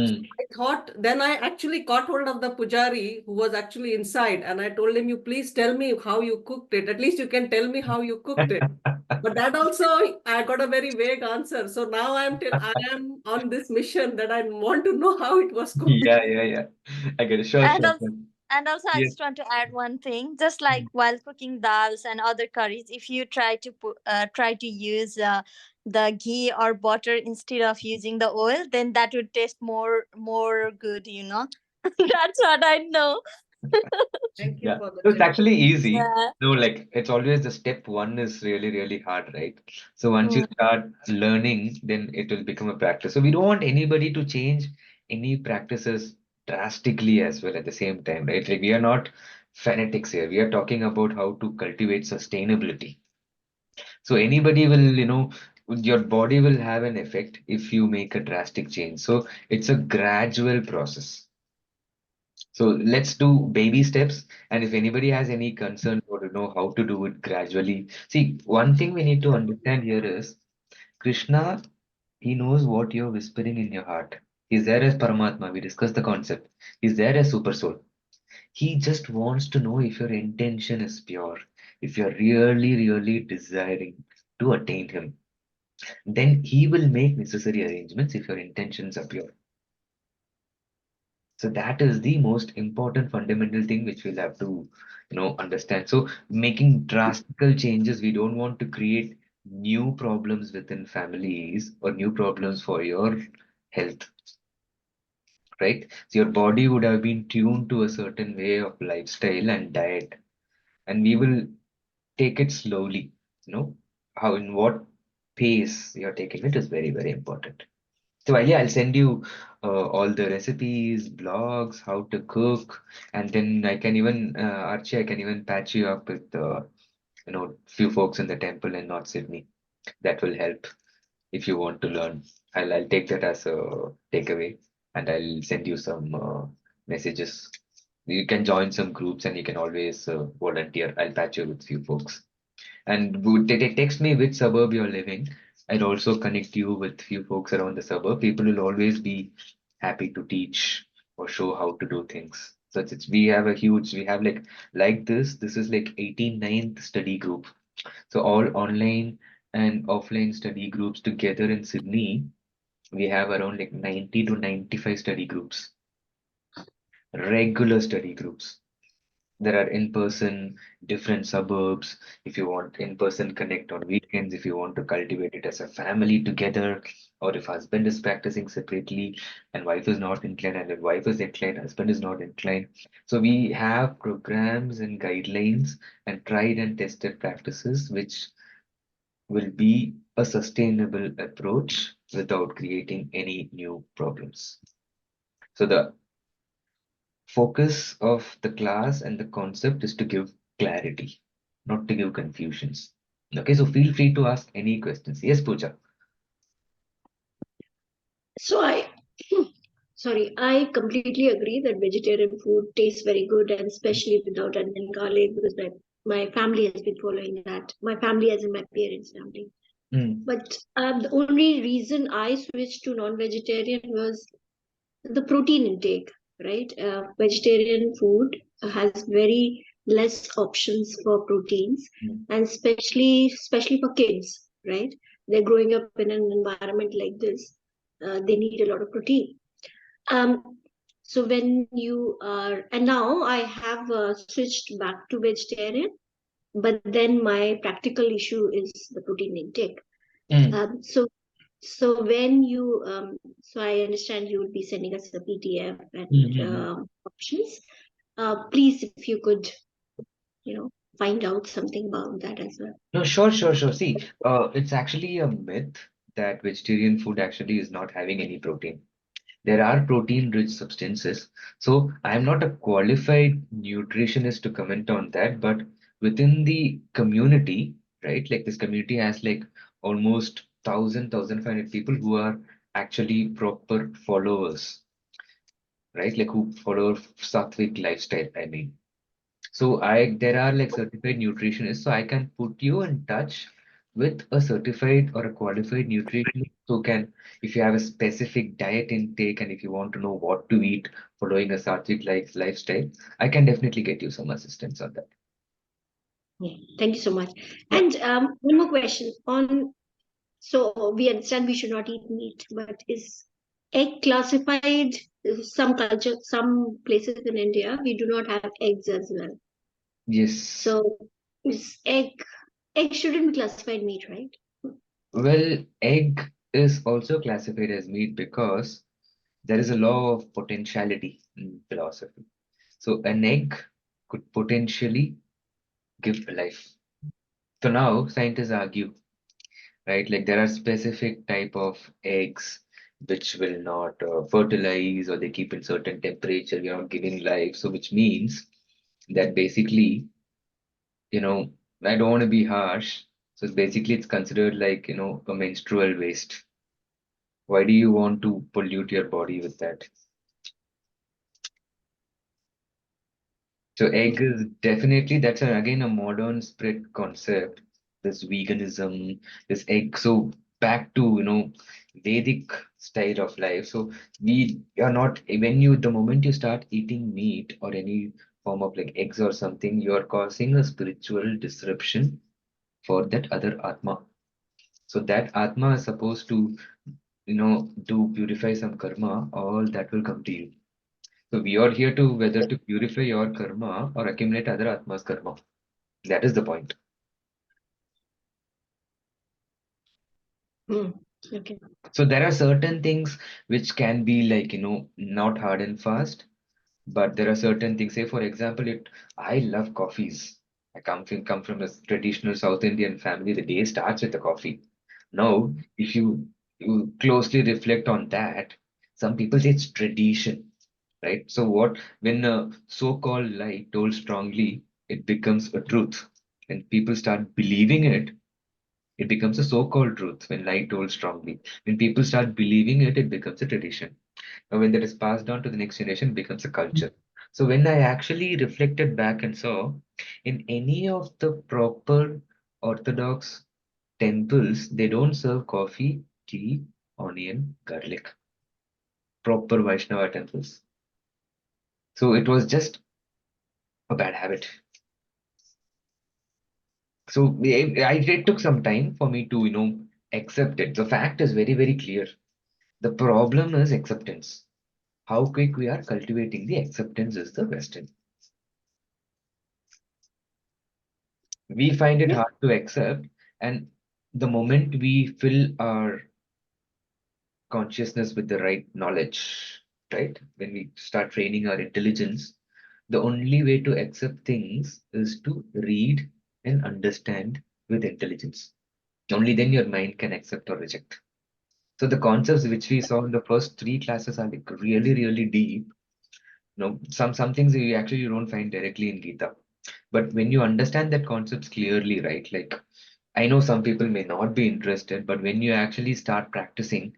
So mm. I thought, then I actually caught hold of the pujari who was actually inside, and I told him, "You please tell me how you cooked it. At least you can tell me how you cooked it." But that also, I got a very vague answer. So now I am on this mission that I want to know how it was cooked. Yeah, yeah, yeah. I get it. Sure, and sure, also, sure. and also I Yes. just want to add one thing, just like Mm, while cooking dals and other curries, if you try to use the ghee or butter instead of using the oil, then that would taste more good. That's what I know. Thank you Yeah, for the so it's tip. actually easy. Yeah. No, like it's always the step one is really, really hard, right? So once you Mm. start learning, then it will become a practice. So we don't want anybody to change any practices drastically as well at the same time, right? Like we are not fanatics here. We are talking about how to cultivate sustainability. So anybody will, your body will have an effect if you make a drastic change. So it's a gradual process. So let's do baby steps. And if anybody has any concern or to know how to do it gradually, see, one thing we need to understand here is Krishna, he knows what you're whispering in your heart. He's there as Paramatma. We discussed the concept. He's there as Super Soul. He just wants to know if your intention is pure, if you're really, really desiring to attain him. Then he will make necessary arrangements if your intentions are pure. So that is the most important fundamental thing which we'll have to, understand. So making drastical changes, we don't want to create new problems within families or new problems for your health, right? So your body would have been tuned to a certain way of lifestyle and diet, and we will take it slowly, how in what pace you're taking it is very, very important. So yeah, I'll send you all the recipes, blogs, how to cook, and then I can even, Archie, I can even patch you up with, few folks in the temple in North Sydney. That will help if you want to learn. I'll take that as a takeaway, and I'll send you some messages. You can join some groups, and you can always volunteer. I'll patch you with few folks. And would they text me which suburb you're living? I'd also connect you with few folks around the suburb. People will always be happy to teach or show how to do things. So we have we have like this is like 89th study group. So all online and offline study groups together in Sydney, we have around like 90 to 95 study groups, regular study groups. There are in-person, different suburbs. If you want in-person connect on weekends, if you want to cultivate it as a family together, or if husband is practicing separately and wife is not inclined, and if wife is inclined, husband is not inclined. So we have programs and guidelines and tried and tested practices which will be a sustainable approach without creating any new problems. So the focus of the class and the concept is to give clarity, not to give confusions. Okay, so feel free to ask any questions. Yes, Pooja. So sorry, I completely agree that vegetarian food tastes very good, and especially without onion garlic, because my family has been following that. My family, as in my parents' family. Mm, But the only reason I switched to non-vegetarian was the protein intake, right? Vegetarian food has very less options for proteins, mm, and especially for kids, right? They're growing up in an environment like this. They need a lot of protein. Um, so when you are, and now I have switched back to vegetarian, but then my practical issue is the protein intake. mm, So when you, so I understand you will be sending us a PDF mm, and mm, mm. options. Please, if you could, you know, find out something about that as well. No, sure, sure, sure. See, it's actually a myth that vegetarian food actually is not having any protein. There are protein-rich substances. So I am not a qualified nutritionist to comment on that, but within the community, right? Like this community has like almost 1,500 people who are actually proper followers, right? Like who follow Sattvic lifestyle, I mean. So there are like certified nutritionists, so I can put you in touch with a certified or a qualified nutritionist who can, if you have a specific diet intake and if you want to know what to eat following a Sattvic lifestyle, I can definitely get you some assistance on that. Yeah, thank you so much. Yeah. And one more question on. So we understand we should not eat meat, but is egg classified? Some culture, some places in India, we do not have eggs as well. Yes. So is egg shouldn't be classified meat, right? Well, egg is also classified as meat because There is a law of potentiality in philosophy. So an egg could potentially give life. So now scientists argue, right? Like there are specific type of eggs which will not fertilize, or they keep in certain temperature, you're not giving life. So which means that basically, you know, I don't want to be harsh. So basically it's considered like, a menstrual waste. Why do you want to pollute your body with that? So egg is definitely, that's again a modern spread concept. This veganism, this egg. So back to Vedic style of life. So we are not, the moment you start eating meat or any form of like eggs or something, you are causing a spiritual disruption for that other Atma. So that Atma is supposed to to purify some karma, all that will come to you. So we are here to whether to purify your karma or accumulate other Atma's karma. That is the point. Hmm. Okay. So there are certain things which can be like, not hard and fast, but there are certain things. Say, for example, I love coffees. I come from a traditional South Indian family. The day starts with the coffee. Now, if you closely reflect on that, some people say it's tradition, right? So what when a so-called lie told strongly, it becomes a truth. When people start believing it, it becomes a so-called truth. When lie told strongly, when people start believing it, it becomes a tradition. Now, when that is passed on to the next generation, it becomes a culture. So when I actually reflected back and saw in any of the proper Orthodox temples, they don't serve coffee, tea, onion, garlic. Proper Vaishnava temples. So it was just a bad habit. So it took some time for me to, accept it. The fact is very, very clear. The problem is acceptance. How quick we are cultivating the acceptance is the question. We find it Yeah. hard to accept, and the moment we fill our consciousness with the right knowledge, right? When we start training our intelligence, the only way to accept things is to read and understand with intelligence. Only then your mind can accept or reject. So the concepts which we saw in the first three classes are like really, really deep. Some things you don't find directly in Gita. But when you understand that concepts clearly, right? Like I know some people may not be interested, but when you actually start practicing,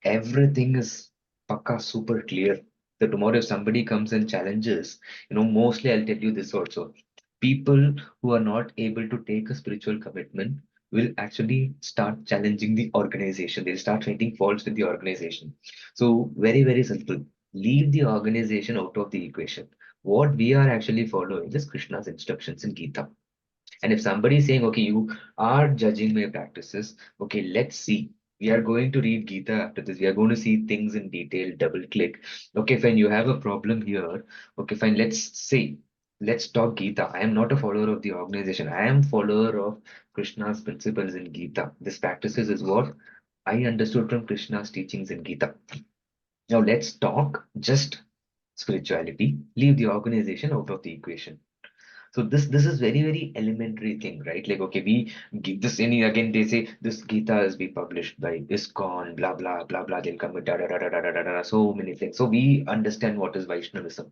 everything is pakka super clear. The tomorrow if somebody comes and challenges, mostly I'll tell you this also. People who are not able to take a spiritual commitment will actually start challenging the organization. They'll start finding faults with the organization. So very, very simple. Leave the organization out of the equation. What we are actually following is Krishna's instructions in Gita. And if somebody is saying, okay, you are judging my practices, okay, let's see. We are going to read Gita after this. We are going to see things in detail, double click. Okay, fine, you have a problem here. Okay, fine, let's talk Gita. I am not a follower of the organization. I am follower of Krishna's principles in Gita. This practices is what I understood from Krishna's teachings in Gita. Now let's talk just spirituality. Leave the organization out of the equation. So this is very, very elementary thing, right? Like, okay, we give this any again they say this Gita is be published by ISKCON, blah blah blah blah. They'll come with da da da da da da da da, so many things. So we understand what is Vaishnavism.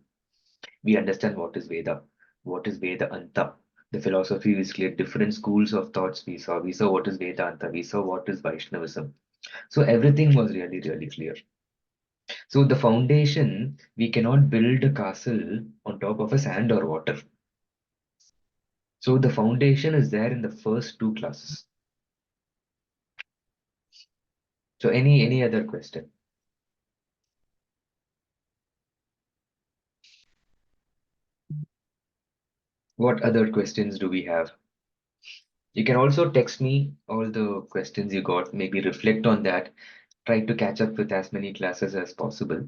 We understand what is Veda, what is Vedanta. The philosophy is clear. Different schools of thoughts we saw. We saw what is Vedanta. We saw what is Vaishnavism. So everything was really, really clear. So the foundation, we cannot build a castle on top of a sand or water. So the foundation is there in the first two classes. So any other question? What other questions do we have? You can also text me all the questions you got, maybe reflect on that, try to catch up with as many classes as possible.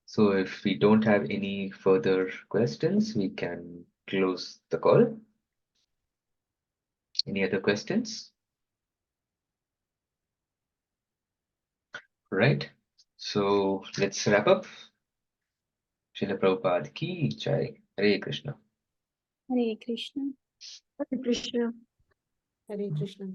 So if we don't have any further questions, we can close the call. Any other questions? Right. So let's wrap up. Srila Prabhupada ki jai. Hare Krishna. Hare Krishna. Hare Krishna. Hare Krishna.